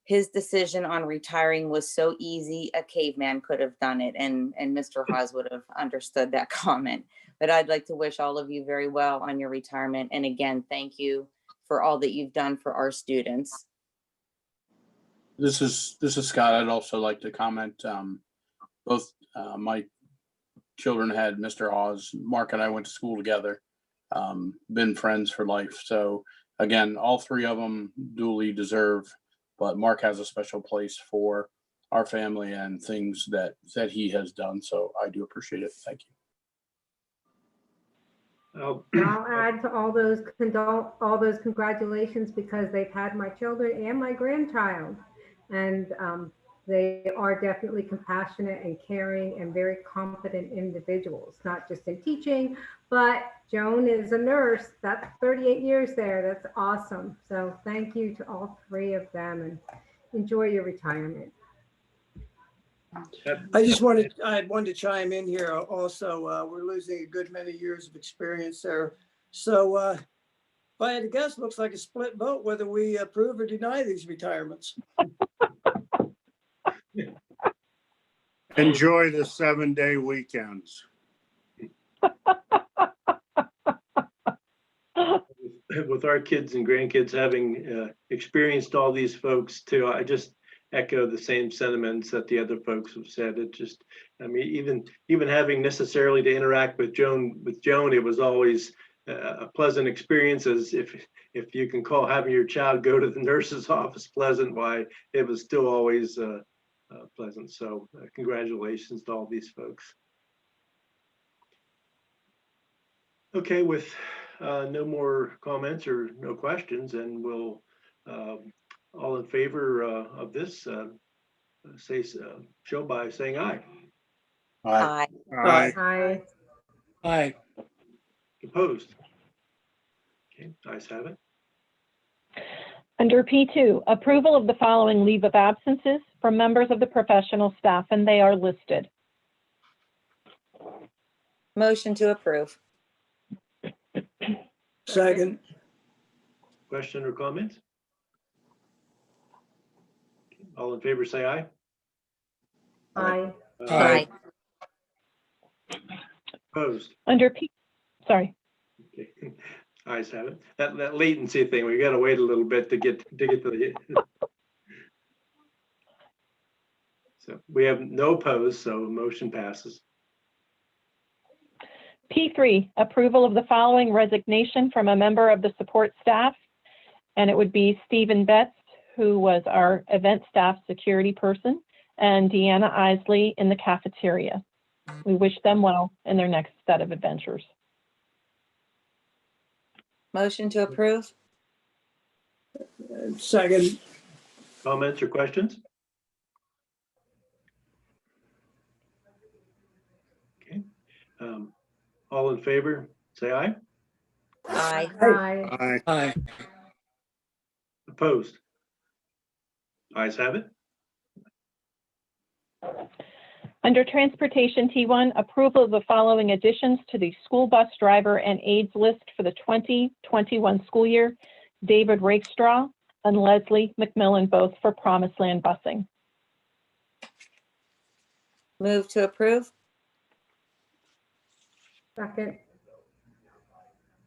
his decision on retiring was so easy, a caveman could have done it, and Mr. Hawes would have understood that comment. But I'd like to wish all of you very well on your retirement. And again, thank you for all that you've done for our students. This is Scott. I'd also like to comment. Both my children had Mr. Hawes. Mark and I went to school together. Been friends for life. So again, all 3 of them duly deserve, but Mark has a special place for our family and things that he has done. So I do appreciate it. Thank you. I'll add to all those congratulations because they've had my children and my grandchild. And they are definitely compassionate and caring and very competent individuals, not just in teaching, but Joan is a nurse. That's 38 years there. That's awesome. So thank you to all 3 of them and enjoy your retirement. I wanted to chime in here also. We're losing a good many years of experience there. So if I had to guess, looks like a split vote whether we approve or deny these retirements. Enjoy the 7-day weekends. With our kids and grandkids having experienced all these folks too, I just echo the same sentiments that the other folks have said. It just, I mean, even having necessarily to interact with Joan, it was always a pleasant experience. As if you can call having your child go to the nurse's office pleasant, why it was still always pleasant. So congratulations to all these folks. Okay, with no more comments or no questions, and we'll all in favor of this show by saying aye. Aye. Aye. Hi. Aye. Opposed? Okay, ayes have it. Under P2, approval of the following leave of absences from members of the professional staff, and they are listed. Motion to approve. Second. Question or comments? All in favor, say aye. Aye. Aye. Opposed? Under P, sorry. Okay. Ayes have it. That latency thing, we gotta wait a little bit to get to the. So we have no opposed, so motion passes. P3, approval of the following resignation from a member of the support staff. And it would be Stephen Betts, who was our event staff security person, and Deanna Isley in the cafeteria. We wish them well in their next set of adventures. Motion to approve? Second. Comments or questions? Okay. All in favor, say aye. Aye. Aye. Aye. Opposed? Ayes have it. Under Transportation T1, approval of the following additions to the school bus driver and aides list for the 2021 school year. David Rakestraw and Leslie McMillan, both for Promised Land Busing. Move to approve? Second.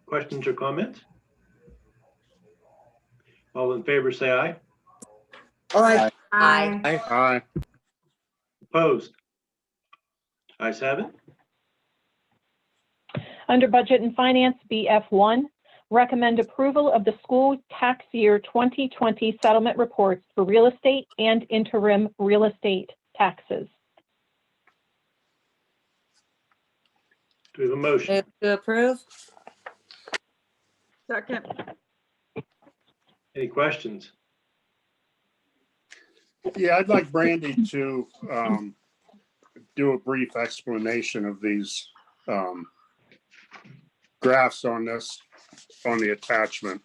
Questions or comments? All in favor, say aye. Aye. Aye. Aye. Opposed? Ayes have it. Under Budget and Finance, BF1, recommend approval of the school tax year 2020 settlement reports for real estate and interim real estate taxes. Do we have a motion? Move to approve? Second. Any questions? Yeah, I'd like Brandy to do a brief explanation of these graphs on this, on the attachment.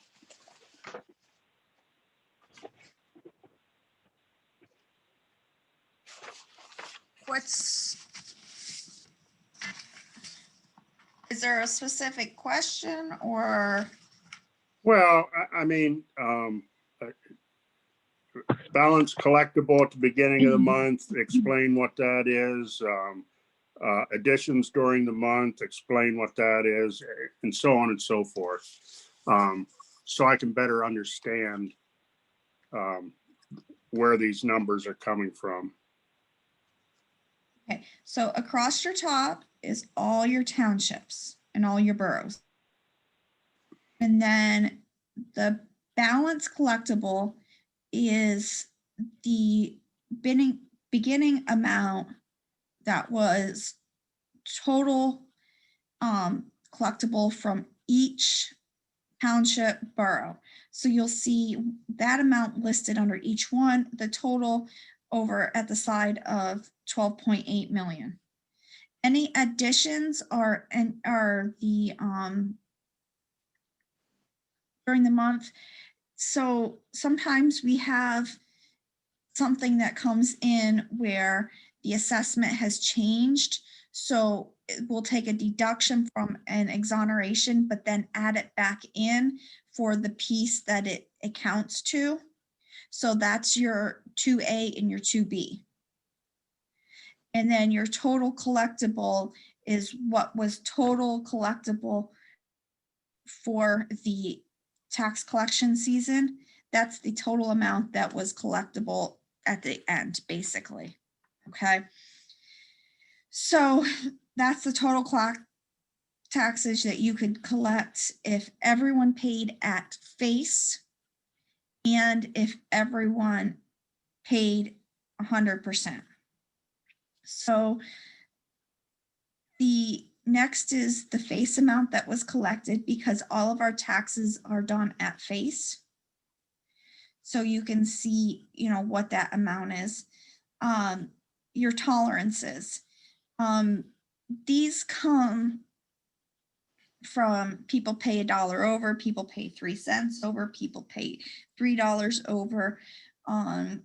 Is there a specific question or? Well, I mean, balance collectible at the beginning of the month, explain what that is. Additions during the month, explain what that is, and so on and so forth. So I can better understand where these numbers are coming from. Okay, so across your top is all your townships and all your boroughs. And then the balance collectible is the beginning amount that was total collectible from each township borough. So you'll see that amount listed under each one, the total over at the side of 12.8 million. Any additions are the during the month. So sometimes we have something that comes in where the assessment has changed. So we'll take a deduction from an exoneration, but then add it back in for the piece that it accounts to. So that's your 2A and your 2B. And then your total collectible is what was total collectible for the tax collection season. That's the total amount that was collectible at the end, basically. Okay. So that's the total taxes that you could collect if everyone paid at face and if everyone paid 100%. So the next is the face amount that was collected, because all of our taxes are done at face. So you can see, what that amount is. Your tolerances. These come from people pay $1 over, people pay 3 cents over, people pay $3 over. And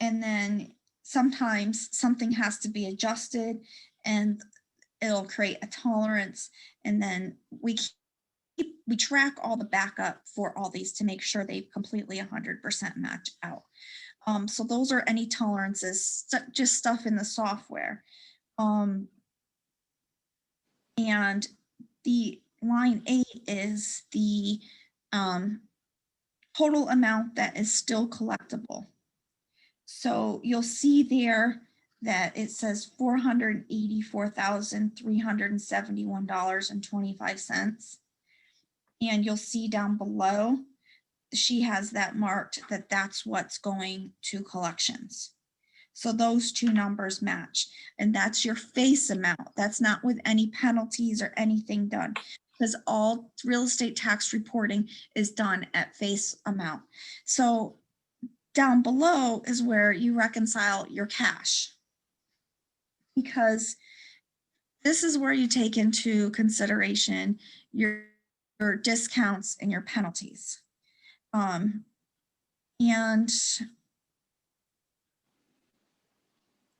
then sometimes something has to be adjusted and it'll create a tolerance, and then we we track all the backup for all these to make sure they completely 100% match out. So those are any tolerances, just stuff in the software. And the line 8 is the total amount that is still collectible. So you'll see there that it says $484,371.25. And you'll see down below, she has that marked that that's what's going to collections. So those two numbers match, and that's your face amount. That's not with any penalties or anything done, because all real estate tax reporting is done at face amount. So down below is where you reconcile your cash, because this is where you take into consideration your discounts and your penalties. And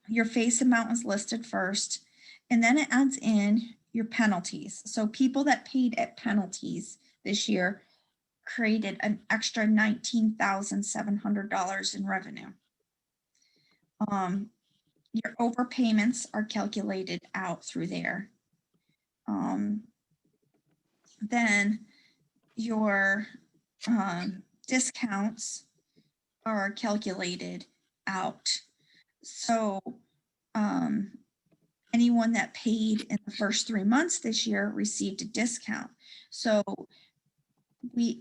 your face amount is listed first, and then it adds in your penalties. So people that paid at penalties this year created an extra $19,700 in revenue. Your overpayments are calculated out through there. Then your discounts are calculated out. So anyone that paid in the first 3 months this year received a discount. So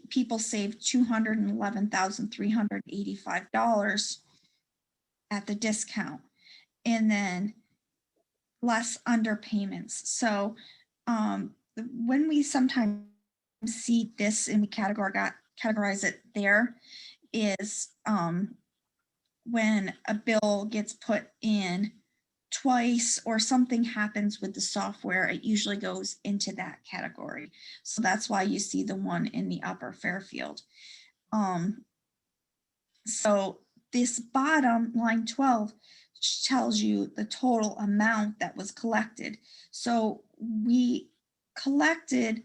people saved $211,385 at the discount, and then less underpayments. So when we sometimes see this and we categorize it there is when a bill gets put in twice or something happens with the software, it usually goes into that category. So that's why you see the one in the upper Fairfield. So this bottom line 12 tells you the total amount that was collected. So we collected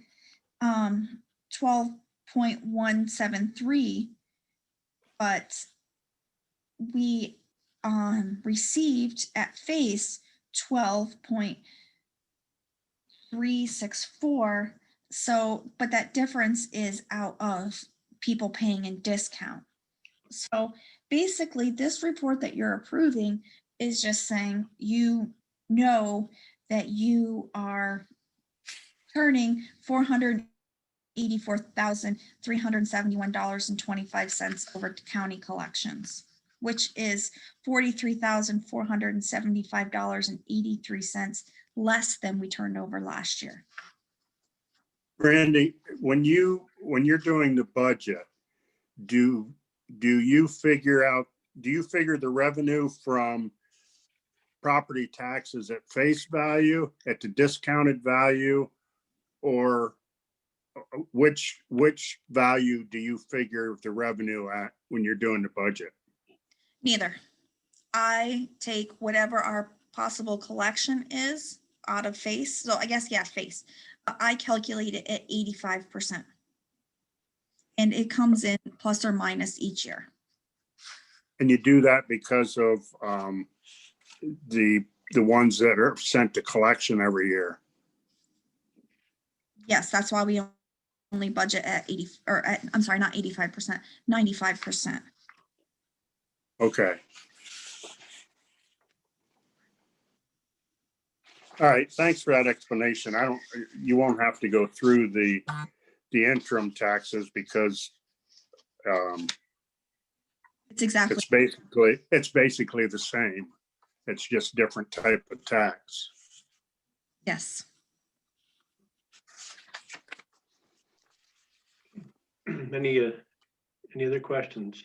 12.173, but we received at face 12.364. So, but that difference is out of people paying in discount. So basically this report that you're approving is just saying, you know that you are turning $484,371.25 over to county collections, which is $43,475.83 less than we turned over last year. Brandy, when you're doing the budget, do you figure the revenue from property taxes at face value, at the discounted value, or which value do you figure the revenue at when you're doing the budget? Neither. I take whatever our possible collection is out of face. So I guess, yeah, face. I calculate it at 85%. And it comes in plus or minus each year. And you do that because of the ones that are sent to collection every year. Yes, that's why we only budget at 80, or at, I'm sorry, not 85%, 95%. Okay. All right, thanks for that explanation. You won't have to go through the interim taxes because It's exactly. it's basically the same. It's just different type of tax. Yes. Any other questions?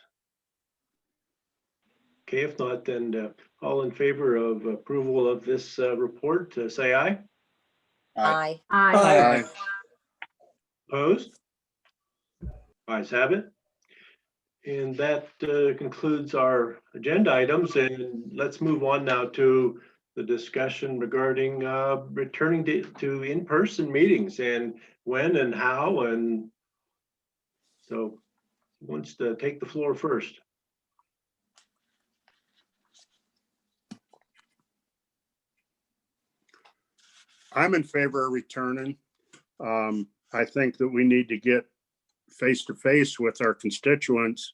Okay, if not, then all in favor of approval of this report, say aye. Aye. Aye. Opposed? Ayes have it. And that concludes our agenda items, and let's move on now to the discussion regarding returning to in-person meetings and when and how. And so who wants to take the floor first? I'm in favor of returning. I think that we need to get face to face with our constituents,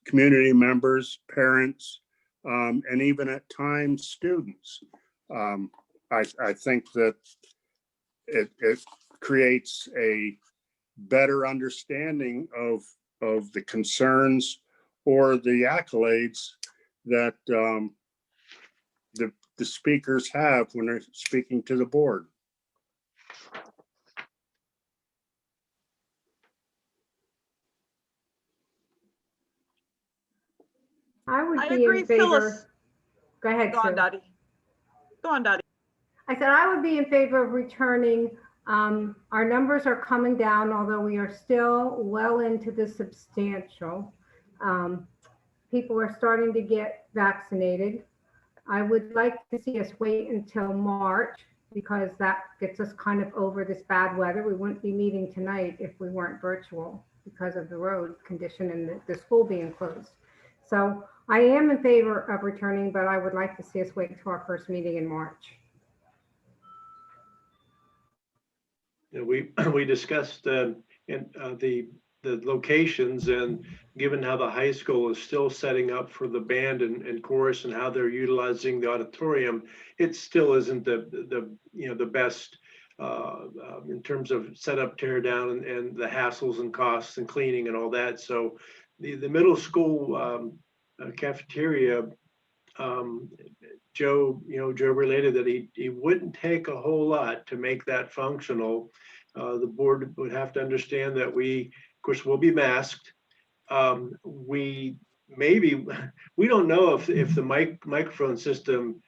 community members, parents, and even at times students. I think that it creates a better understanding of the concerns or the accolades that the speakers have when they're speaking to the board. I would I be agree, in favor. Phyllis. Go ahead, Go on, Sue. Dottie. Go on, Dottie. I said I would be in favor of returning. Our numbers are coming down, although we are still well into the substantial. People are starting to get vaccinated. I would like to see us wait until March because that gets us kind of over this bad weather. We wouldn't be meeting tonight if we weren't virtual because of the road condition and the school being closed. So I am in favor of returning, but I would like to see us wait until our first meeting in March. You know, we discussed the locations, and given how the high school is still setting up for the band and chorus and how they're utilizing the auditorium, it still isn't the best in terms of setup, tear down, and the hassles and costs and cleaning and all that. So the middle school cafeteria, Joe related that he wouldn't take a whole lot to make that functional. The board would have to understand that we, of course, will be masked. We don't know if the microphone system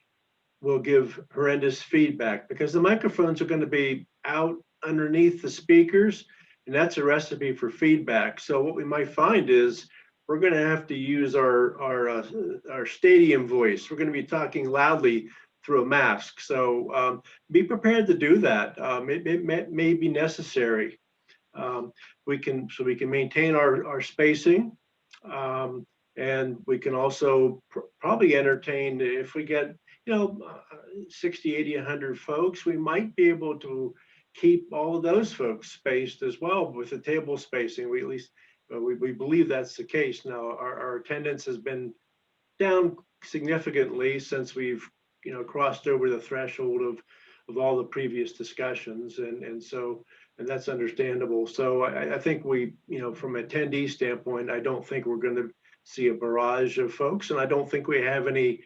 will give horrendous feedback, because the microphones are going to be out underneath the speakers, and that's a recipe for feedback. So what we might find is we're going to have to use our stadium voice. We're going to be talking loudly through a mask. So be prepared to do that. It may be necessary. We can maintain our spacing, and we can also probably entertain, if we get 60, 80, 100 folks, we might be able to keep all of those folks spaced as well with the table spacing. We at least we believe that's the case. Now our attendance has been down significantly since we've crossed over the threshold of all the previous discussions, and that's understandable. So I think we, from an attendee standpoint, I don't think we're going to see a barrage of folks, and I don't think we have any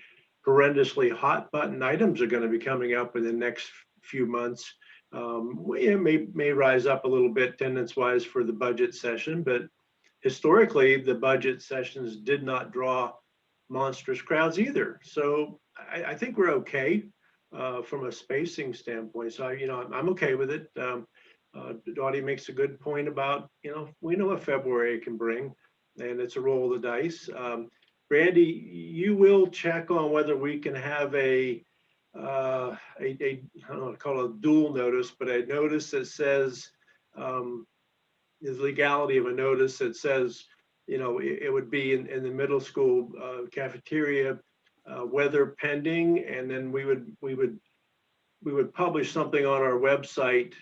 horrendously hot button items are going to be coming up in the next few months. It may rise up a little bit attendance wise for the budget session, but historically the budget sessions did not draw monstrous crowds either. So I think we're okay from a spacing standpoint. So I'm okay with it. Dottie makes a good point about we know what February can bring, and it's a roll of the dice. Brandy, you will check on whether we can have I don't know, call it a dual notice, but a notice that says the legality of a notice that says, it would be in the middle school cafeteria, weather pending, and then we would publish something on our website,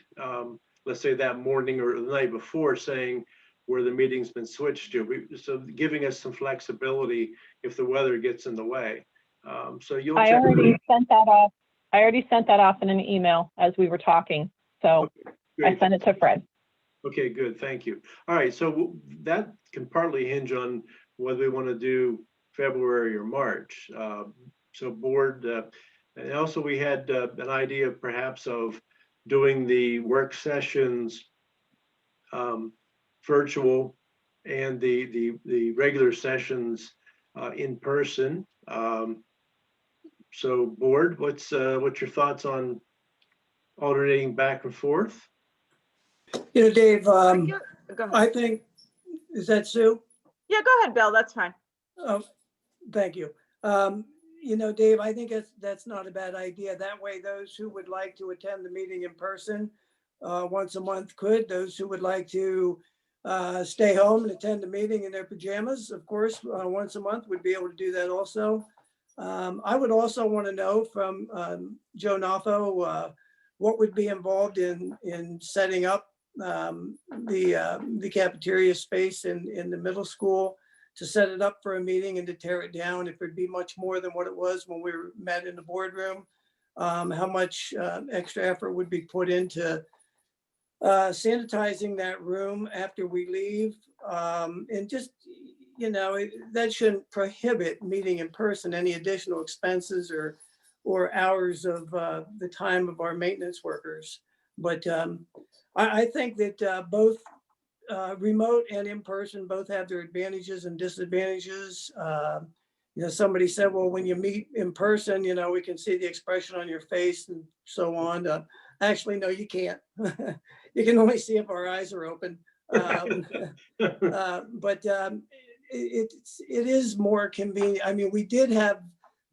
let's say that morning or the night before, saying where the meeting's been switched to. So giving us some flexibility if the weather gets in the way. So you'll check. I already sent that off. I already sent that off in an email as we were talking. So Okay, I sent it to Fred. Okay, good, thank you. All right, so that can partly hinge on whether we want to do February or March. So board, and also we had an idea perhaps of doing the work sessions virtual and the regular sessions in person. So board, what's your thoughts on alternating back and forth? Dave, Go ahead. I think, is that Sue? Yeah, go ahead, Bill. That's fine. Oh, thank you. you know, Dave, I think that's not a bad idea. That way, those who would like to attend the meeting in person once a month could. Those who would like to stay home and attend the meeting in their pajamas, of course, once a month would be able to do that also. I would also want to know from Joe Naffo what would be involved in setting up the cafeteria space in the middle school, to set it up for a meeting and to tear it down, if it'd be much more than what it was when we met in the boardroom. How much extra effort would be put into sanitizing that room after we leave, and just, you know, that shouldn't prohibit meeting in person, any additional expenses or hours of the time of our maintenance workers. But I think that both remote and in person both have their advantages and disadvantages. You know, somebody said, well, when you meet in person, you know, we can see the expression on your face and so on. Actually, no, you can't. You can only see if our eyes are open. But it is more convenient. I mean, we did have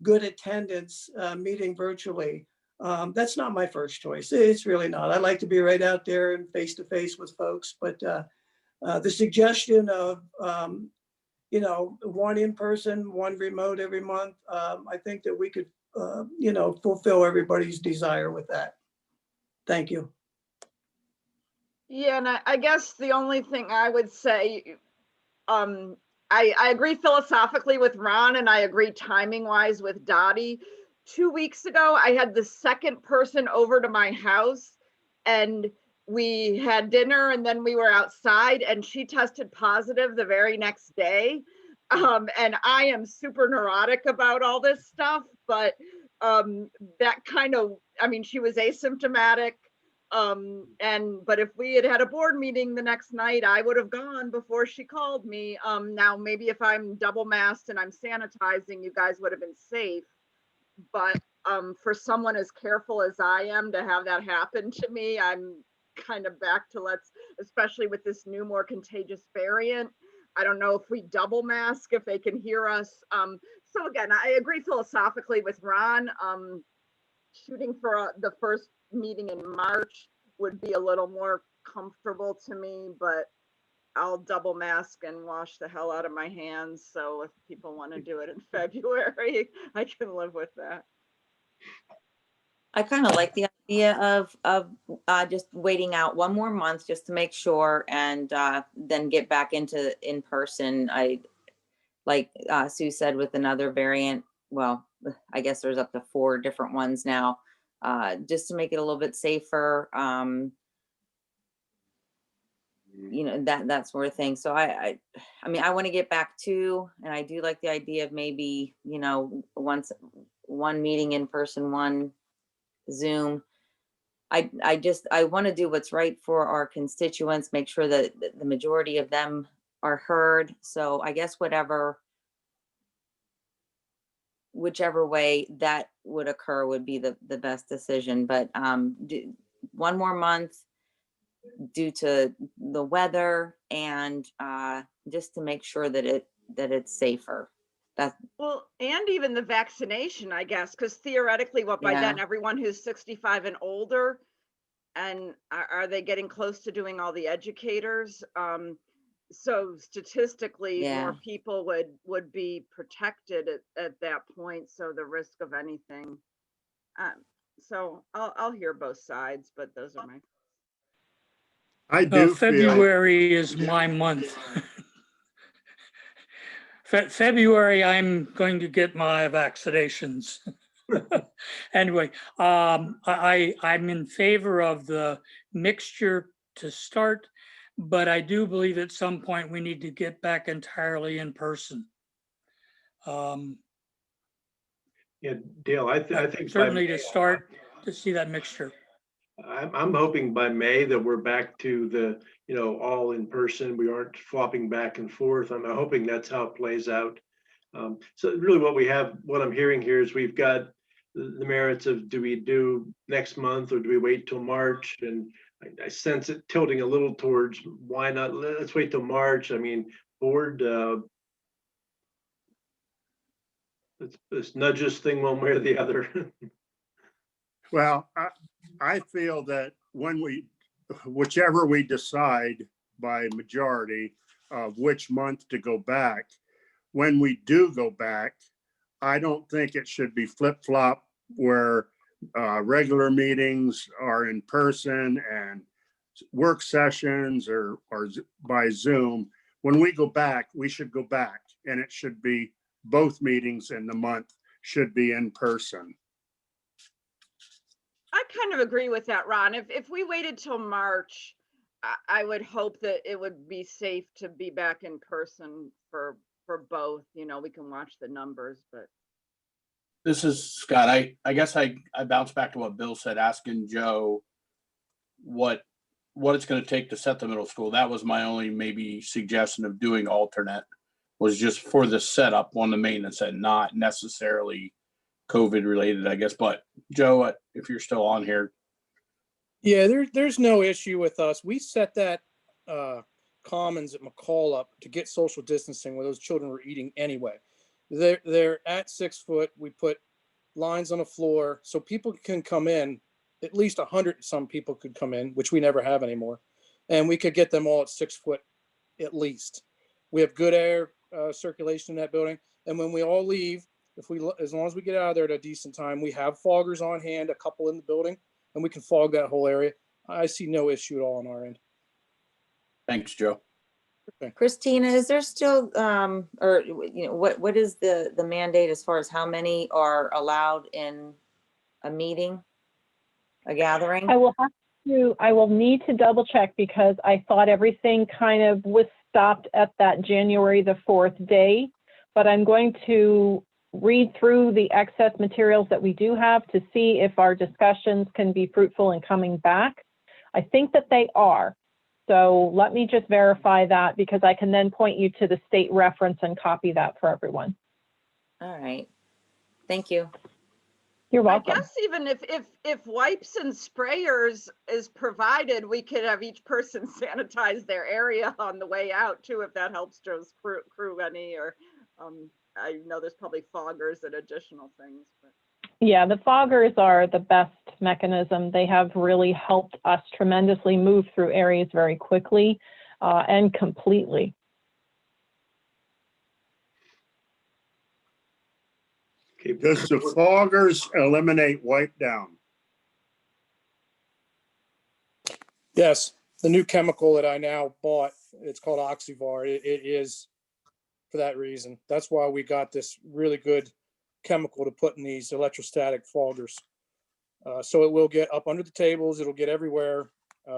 good attendance meeting virtually. That's not my first choice. It's really not. I like to be right out there and face to face with folks. But the suggestion of, you know, one in person, one remote every month, I think that we could, you know, fulfill everybody's desire with that. Thank you. Yeah, and I guess the only thing I would say, I agree philosophically with Ron, and I agree timing wise with Dottie. 2 weeks ago, I had the second person over to my house, and we had dinner, and then we were outside, and she tested positive the very next day. And I am super neurotic about all this stuff, but that kind of, I mean, she was asymptomatic. But if we had had a board meeting the next night, I would have gone before she called me. Now maybe if I'm double masked and I'm sanitizing, you guys would have been safe. But for someone as careful as I am to have that happen to me, I'm kind of back to especially with this new, more contagious variant. I don't know if we double mask, if they can hear us. So again, I agree philosophically with Ron. Shooting for the first meeting in March would be a little more comfortable to me, but I'll double mask and wash the hell out of my hands. So if people want to do it in February, I can live with that. I kind of like the idea of just waiting out one more month just to make sure, and then get back into in person. I like Sue said, with another variant. Well, I guess there's up to 4 different ones now, just to make it a little bit safer. You know, that sort of thing. So I mean, I want to get back to, and I do like the idea of maybe, you know, one meeting in person, one Zoom. I want to do what's right for our constituents, make sure that the majority of them are heard. So I guess whichever way that would occur would be the best decision. But one more month due to the weather, and just to make sure that it's safer. Well, and even the vaccination, I guess, because theoretically, by Yeah. then everyone who's 65 and older, and are they getting close to doing all the educators? So statistically, Yeah. more people would be protected at that point. So the risk of anything. So I'll hear both sides, but those are my. I do feel, February is my month. February, I'm going to get my vaccinations. Anyway, I'm in favor of the mixture to start, but I do believe at some point we need to get back entirely in person. Yeah, Dale, I think by Certainly May, to start to see that mixture. I'm hoping by May that we're back to the, you know, all in person. We aren't flopping back and forth. I'm hoping that's how it plays out. So really what I'm hearing here is we've got the merits of, do we do next month or do we wait till March? And I sense it tilting a little towards, why not? Let's wait till March. I mean, board, let's nudge this thing one way or the other. Well, I feel that whichever we decide by majority of which month to go back, when we do go back, I don't think it should be flip-flop where regular meetings are in person and work sessions or by Zoom. When we go back, we should go back, and it should be both meetings in the month should be in person. I kind of agree with that, Ron. If we waited till March, I would hope that it would be safe to be back in person for both. You know, we can watch the numbers, but. This is Scott. I guess I bounce back to what Bill said, asking Joe what it's going to take to set the middle school. That was my only maybe suggestion of doing alternate, was just for the setup on the maintenance and not necessarily COVID related, I guess. But Joe, if you're still on here. Yeah, there's no issue with us. We set that commons at McCall up to get social distancing where those children were eating anyway. They're at 6 foot. We put lines on the floor so people can come in. At least 100 some people could come in, which we never have anymore, and we could get them all at 6 foot at least. We have good air circulation in that building, and when we all leave, as long as we get out of there at a decent time, we have foggers on hand, a couple in the building, and we can fog that whole area. I see no issue at all on our end. Thanks, Joe. Christina, is there still, or, you know, what is the mandate as far as how many are allowed in a meeting, a gathering? I will need to double check because I thought everything kind of was stopped at that January the 4th day, but I'm going to read through the excess materials that we do have to see if our discussions can be fruitful in coming back. I think that they are. So let me just verify that because I can then point you to the state reference and copy that for everyone. All right. Thank you. You're welcome. I guess even if wipes and sprayers is provided, we could have each person sanitize their area on the way out too, if that helps Joe's crew any, or I know there's probably foggers and additional things. But. Yeah, the foggers are the best mechanism. They have really helped us tremendously move through areas very quickly and completely. Okay. Does the foggers eliminate wipe down? Yes, the new chemical that I now bought, it's called Oxyvar. It is for that reason. That's why we got this really good chemical to put in these electrostatic foggers. So it will get up under the tables. It'll get everywhere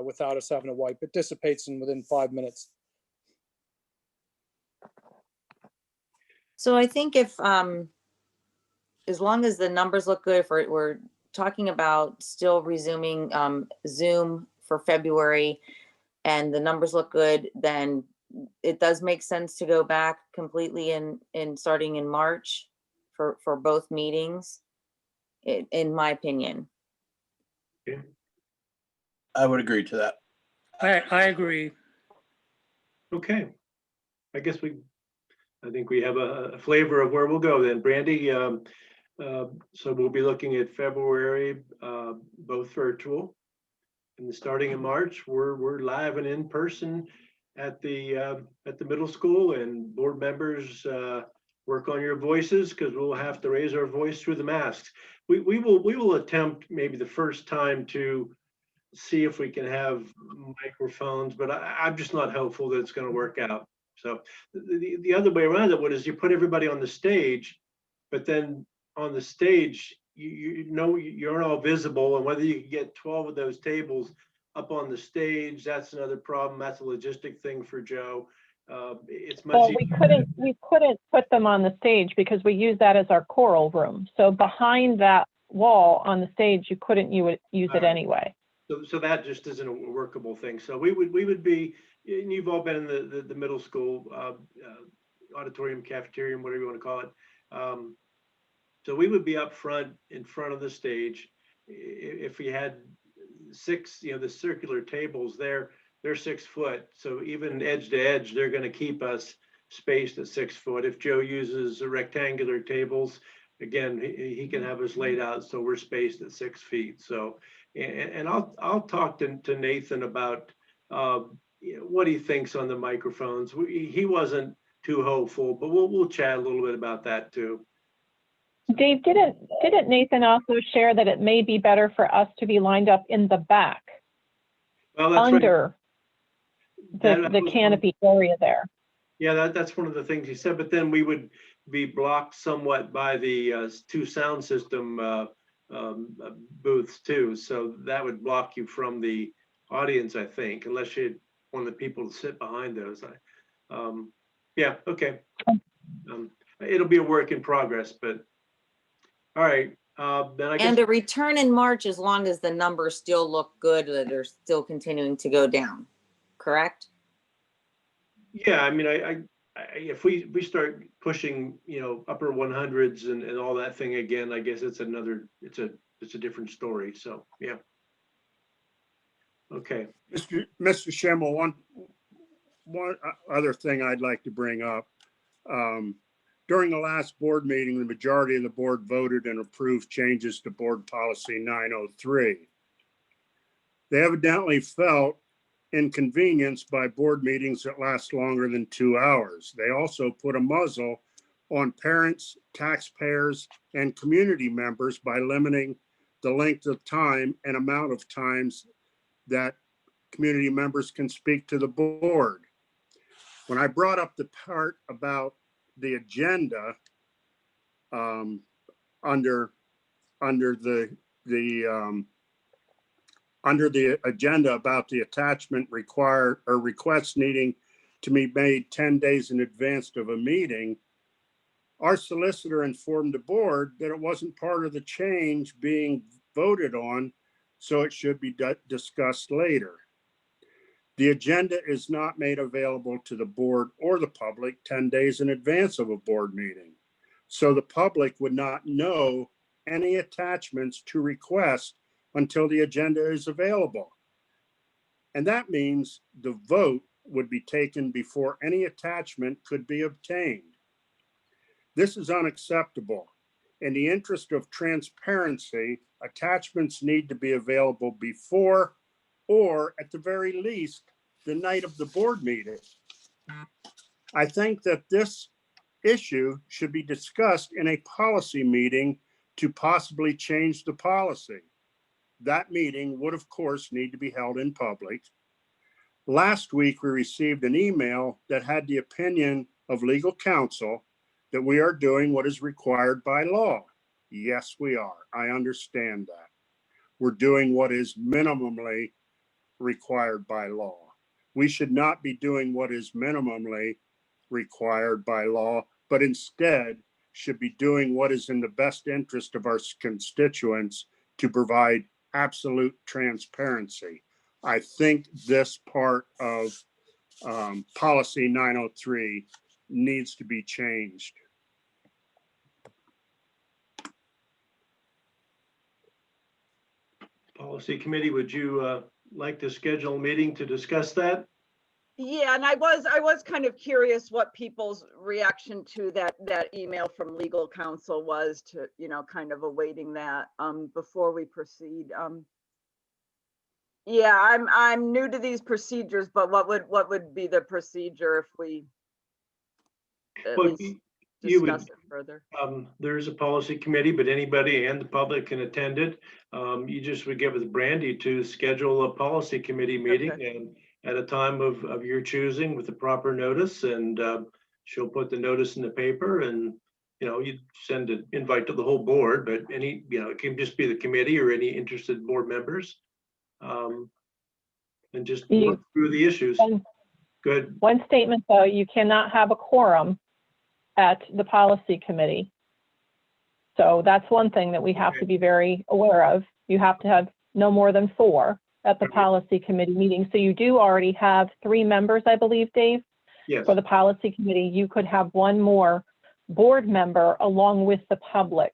without us having to wipe. It dissipates within 5 minutes. So I think if, as long as the numbers look good, if we're talking about still resuming Zoom for February and the numbers look good, then it does make sense to go back completely in starting in March for both meetings, in my opinion. Okay. I would agree to that. I agree. Okay. I guess I think we have a flavor of where we'll go then. Brandy, so we'll be looking at February, both virtual. And starting in March, we're live and in person at the middle school, and board members work on your voices because we'll have to raise our voice through the masks. We will attempt maybe the first time to see if we can have microphones, but I'm just not hopeful that it's going to work out. So the other way around it is you put everybody on the stage, but then on the stage, you know you're all visible, and whether you can get 12 of those tables up on the stage, that's another problem. That's a logistic thing for Joe. It's much Well, we couldn't put them on the stage because we use that as our choral room. So behind that wall on the stage, you couldn't use it anyway. So that just isn't a workable thing. So we would be, and you've all been in the middle school auditorium, cafeteria, whatever you want to call it. So we would be up front, in front of the stage. If we had 6, the circular tables, they're 6 foot. So even edge to edge, they're going to keep us spaced at 6 foot. If Joe uses rectangular tables, again, he can have us laid out so we're spaced at 6 feet. So, and I'll talk to Nathan about what he thinks on the microphones. He wasn't too hopeful, but we'll chat a little bit about that too. Dave, didn't Nathan also share that it may be better for us to be lined up in the back, Well, that's right. under That the was canopy area there? Yeah, that's one of the things he said, but then we would be blocked somewhat by the 2 sound system booths too. So that would block you from the audience, I think, unless you want the people to sit behind those. Yeah, okay. It'll be a work in progress, but all right. Then I guess. And a return in March, as long as the numbers still look good, that they're still continuing to go down, correct? Yeah, I mean, if we start pushing, upper 100s and all that thing again, I guess it's a different story. So yeah. Okay. Mr. Schimmel, one other thing I'd like to bring up. During the last board meeting, the majority of the board voted and approved changes to board policy 903. They evidently felt inconvenienced by board meetings that last longer than 2 hours. They also put a muzzle on parents, taxpayers, and community members by limiting the length of time and amount of times that community members can speak to the board. When I brought up the part about the agenda under the agenda about the attachment required or requests needing to be made 10 days in advance of a meeting, our solicitor informed the board that it wasn't part of the change being voted on, so it should be discussed later. The agenda is not made available to the board or the public 10 days in advance of a board meeting, so the public would not know any attachments to request until the agenda is available. And that means the vote would be taken before any attachment could be obtained. This is unacceptable. In the interest of transparency, attachments need to be available before, or at the very least, the night of the board meeting. I think that this issue should be discussed in a policy meeting to possibly change the policy. That meeting would, of course, need to be held in public. Last week, we received an email that had the opinion of legal counsel that we are doing what is required by law. Yes, we are. I understand that. We're doing what is minimally required by law. We should not be doing what is minimally required by law, but instead should be doing what is in the best interest of our constituents to provide absolute transparency. I think this part of policy 903 needs to be changed. Policy committee, would you like to schedule a meeting to discuss that? Yeah, and I was kind of curious what people's reaction to that email from legal counsel was, to, kind of awaiting that before we proceed. Yeah, I'm new to these procedures, but what would be the procedure if we at Well, least you would, discuss it further? there's a policy committee, but anybody and the public can attend it. You just would get with Brandy to schedule a policy committee meeting, Okay. and at a time of your choosing with the proper notice, and she'll put the notice in the paper, and you send an invite to the whole board, but it can just be the committee or any interested board members, and just work through the issues. Good. One statement, though, you cannot have a quorum at the policy committee. So that's one thing that we have to be very aware of. You have to have no more than 4 at the policy committee meeting. So you do already have 3 members, I believe, Dave, Yes. for the policy committee. You could have 1 more board member along with the public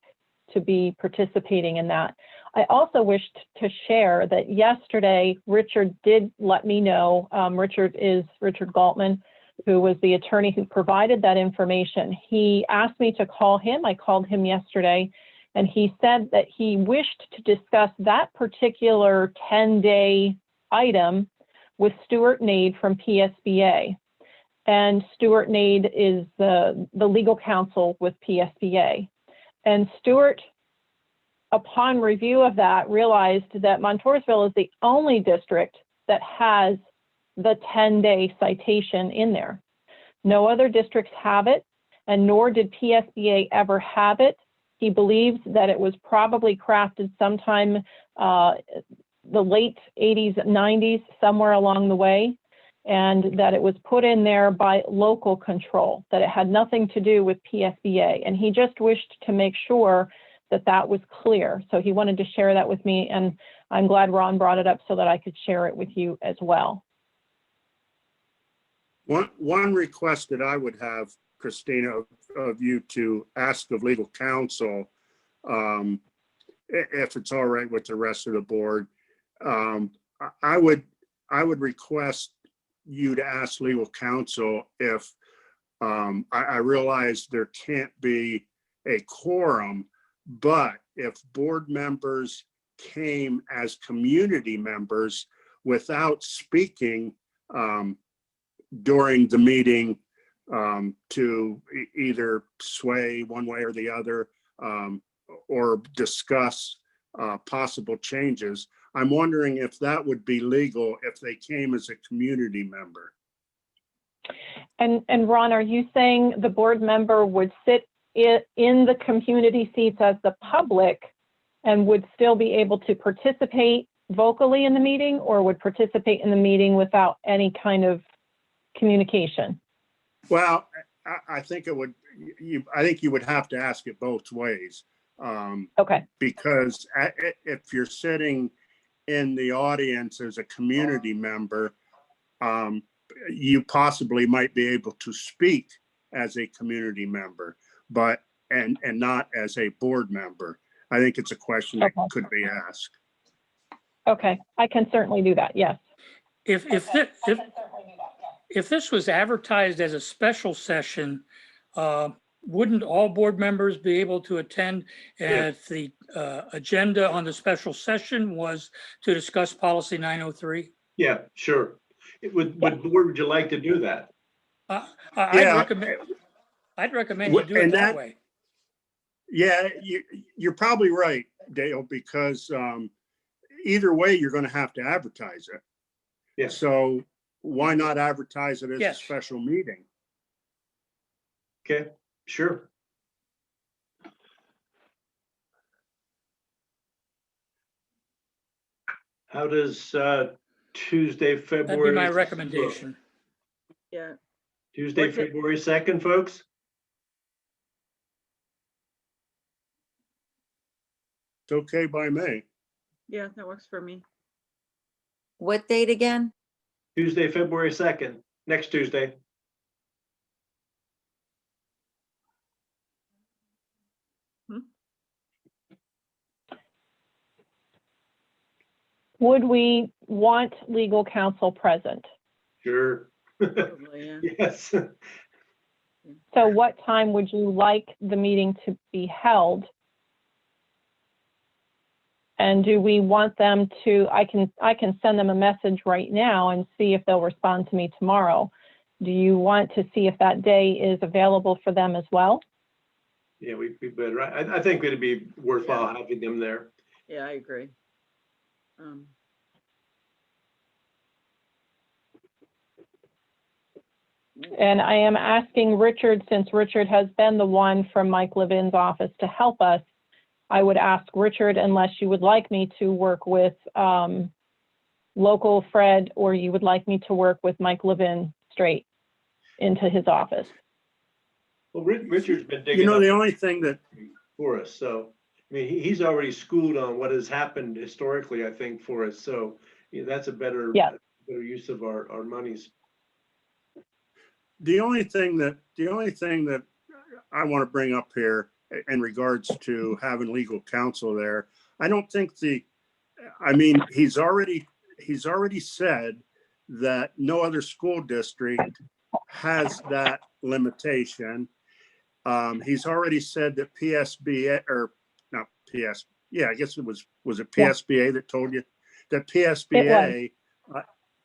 to be participating in that. I also wished to share that yesterday, Richard did let me know, Richard Galtman, who was the attorney who provided that information. He asked me to call him. I called him yesterday, and he said that he wished to discuss that particular 10-day item with Stuart Nade from PSBA. And Stuart Nade is the legal counsel with PSBA. And Stuart, upon review of that, realized that Montoursville is the only district that has the 10-day citation in there. No other districts have it, and nor did PSBA ever have it. He believes that it was probably crafted sometime the late 80s, 90s, somewhere along the way, and that it was put in there by local control, that it had nothing to do with PSBA. And he just wished to make sure that that was clear. So he wanted to share that with me, and I'm glad Ron brought it up so that I could share it with you as well. One request that I would have, Christina, of you to ask of legal counsel, if it's all right with the rest of the board, I would request you to ask legal counsel if I realize there can't be a quorum, but if board members came as community members without speaking during the meeting to either sway one way or the other or discuss possible changes, I'm wondering if that would be legal if they came as a community member. And Ron, are you saying the board member would sit in the community seats as the public and would still be able to participate vocally in the meeting, or would participate in the meeting without any kind of communication? Well, I think it would. I think you would have to ask it both ways. Okay. Because if you're sitting in the audience as a community member, you possibly might be able to speak as a community member, but and not as a board member. I think it's a question that could be asked. Okay, I can certainly do that. Yes. If this was advertised as a special session, wouldn't all board members be able to attend if the agenda on the special session was to discuss policy 903? Yeah, sure. What board would you like to do that? I'd recommend you do it that way. Yeah, you're probably right, Dale, because either way, you're going to have to advertise it. Yeah. So why not advertise it as a special meeting? Okay, sure. How does Tuesday, February? That'd be my recommendation. Yeah. Tuesday, February 2nd, folks? It's okay by me. Yeah, that works for me. What date again? Tuesday, February 2nd, next Tuesday. Would we want legal counsel present? Sure. Probably, yeah. Yes. So what time would you like the meeting to be held? And do we want them to, I can send them a message right now and see if they'll respond to me tomorrow. Do you want to see if that day is available for them as well? Yeah, we better. I think it'd be worthwhile having them there. Yeah, I agree. And I am asking Richard, since Richard has been the one from Mike Levin's office to help us, I would ask Richard, unless you would like me to work with local Fred, or you would like me to work with Mike Levin straight into his office. Well, Richard's been digging. The only thing that for us, so I mean, he's already schooled on what has happened historically, I think, for us. So that's a better use of our monies. The only thing that I want to bring up here in regards to having legal counsel there, I don't think he's already said that no other school district has that limitation. He's already said that PSBA, or not PS, yeah, I guess it was it PSBA that told you that PSBA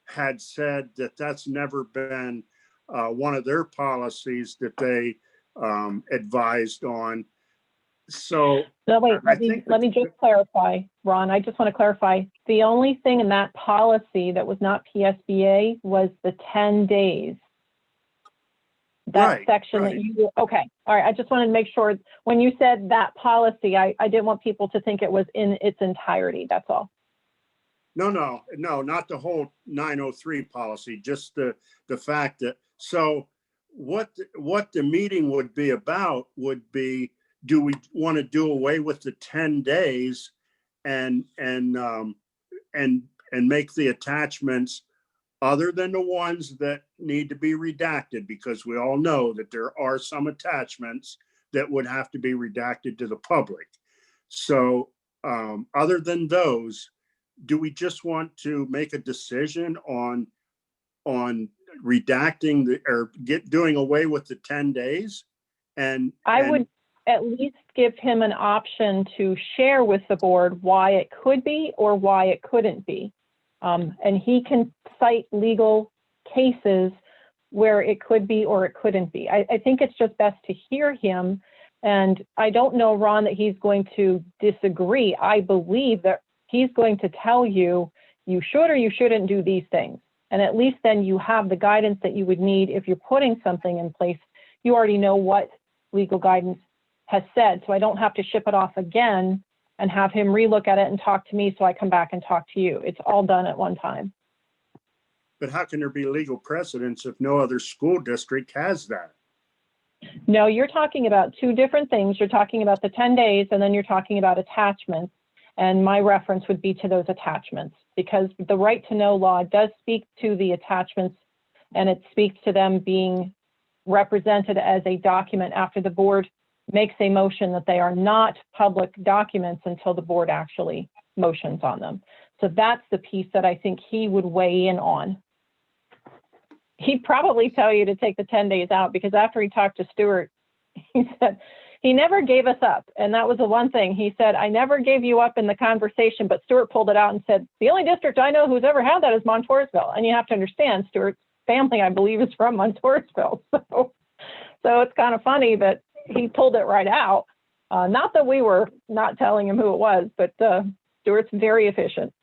had said that that's never been one of their policies that they advised on. So No, wait, I think let me just clarify, Ron. I just want to clarify. The only thing in that policy that was not PSBA was the 10 days. That Right, section right. that you, okay. All right. I just wanted to make sure when you said that policy, I didn't want people to think it was in its entirety. That's all. No, not the whole 903 policy, just the fact that, so what the meeting would be about would be, do we want to do away with the 10 days and make the attachments other than the ones that need to be redacted, because we all know that there are some attachments that would have to be redacted to the public. So other than those, do we just want to make a decision on redacting or doing away with the 10 days? And I would at least give him an option to share with the board why it could be or why it couldn't be. And he can cite legal cases where it could be or it couldn't be. I think it's just best to hear him. And I don't know, Ron, that he's going to disagree. I believe that he's going to tell you, you should or you shouldn't do these things. And at least then you have the guidance that you would need if you're putting something in place. You already know what legal guidance has said. So I don't have to ship it off again and have him relook at it and talk to me so I come back and talk to you. It's all done at one time. But how can there be legal precedence if no other school district has that? No, you're talking about two different things. You're talking about the 10 days and then you're talking about attachments. And my reference would be to those attachments, because the right to know law does speak to the attachments, and it speaks to them being represented as a document after the board makes a motion that they are not public documents until the board actually motions on them. So that's the piece that I think he would weigh in on. He'd probably tell you to take the 10 days out, because after he talked to Stuart, he said, he never gave us up. And that was the one thing he said, I never gave you up in the conversation, but Stuart pulled it out and said, the only district I know who's ever had that is Montoursville. And you have to understand, Stuart's family, I believe, is from Montoursville. So it's kind of funny that he pulled it right out. Not that we were not telling him who it was, but Stuart's very efficient.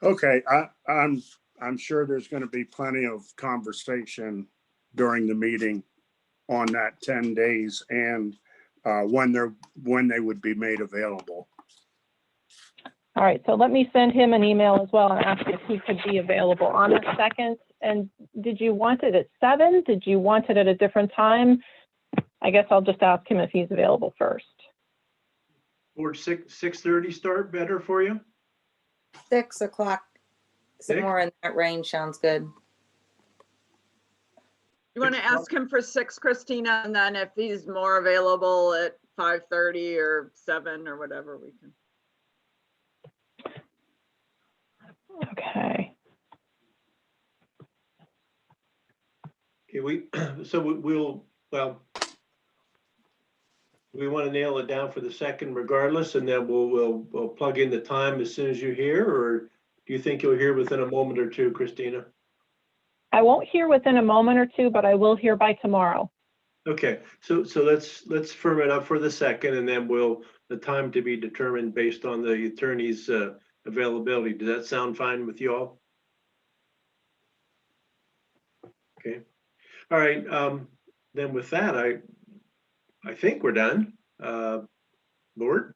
Okay, I'm sure there's going to be plenty of conversation during the meeting on that 10 days and when they would be made available. All right, so let me send him an email as well and ask if he could be available on the 2nd. And did you want it at 7? Did you want it at a different time? I guess I'll just ask him if he's available first. Or 6:30 start better for you? 6 o'clock, Six? somewhere in that range sounds good. You want to ask him for 6, Christina, and then if he's more available at 5:30 or 7 or whatever, we can. Okay. Okay, we want to nail it down for the 2nd regardless, and then we'll plug in the time as soon as you hear, or do you think you'll hear within a moment or two, Christina? I won't hear within a moment or two, but I will hear by tomorrow. Okay, so let's firm it up for the 2nd, and then the time to be determined based on the attorney's availability. Does that sound fine with you all? Okay. All right. Then with that, I think we're done. Board?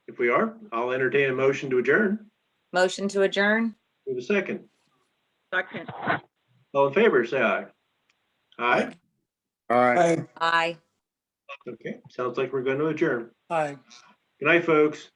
If we are, I'll entertain a motion to adjourn. Motion to adjourn? With a second. Second. All in favor, say aye. Aye. All right. Aye. Okay, sounds like we're going to adjourn. Hi. Good night, folks.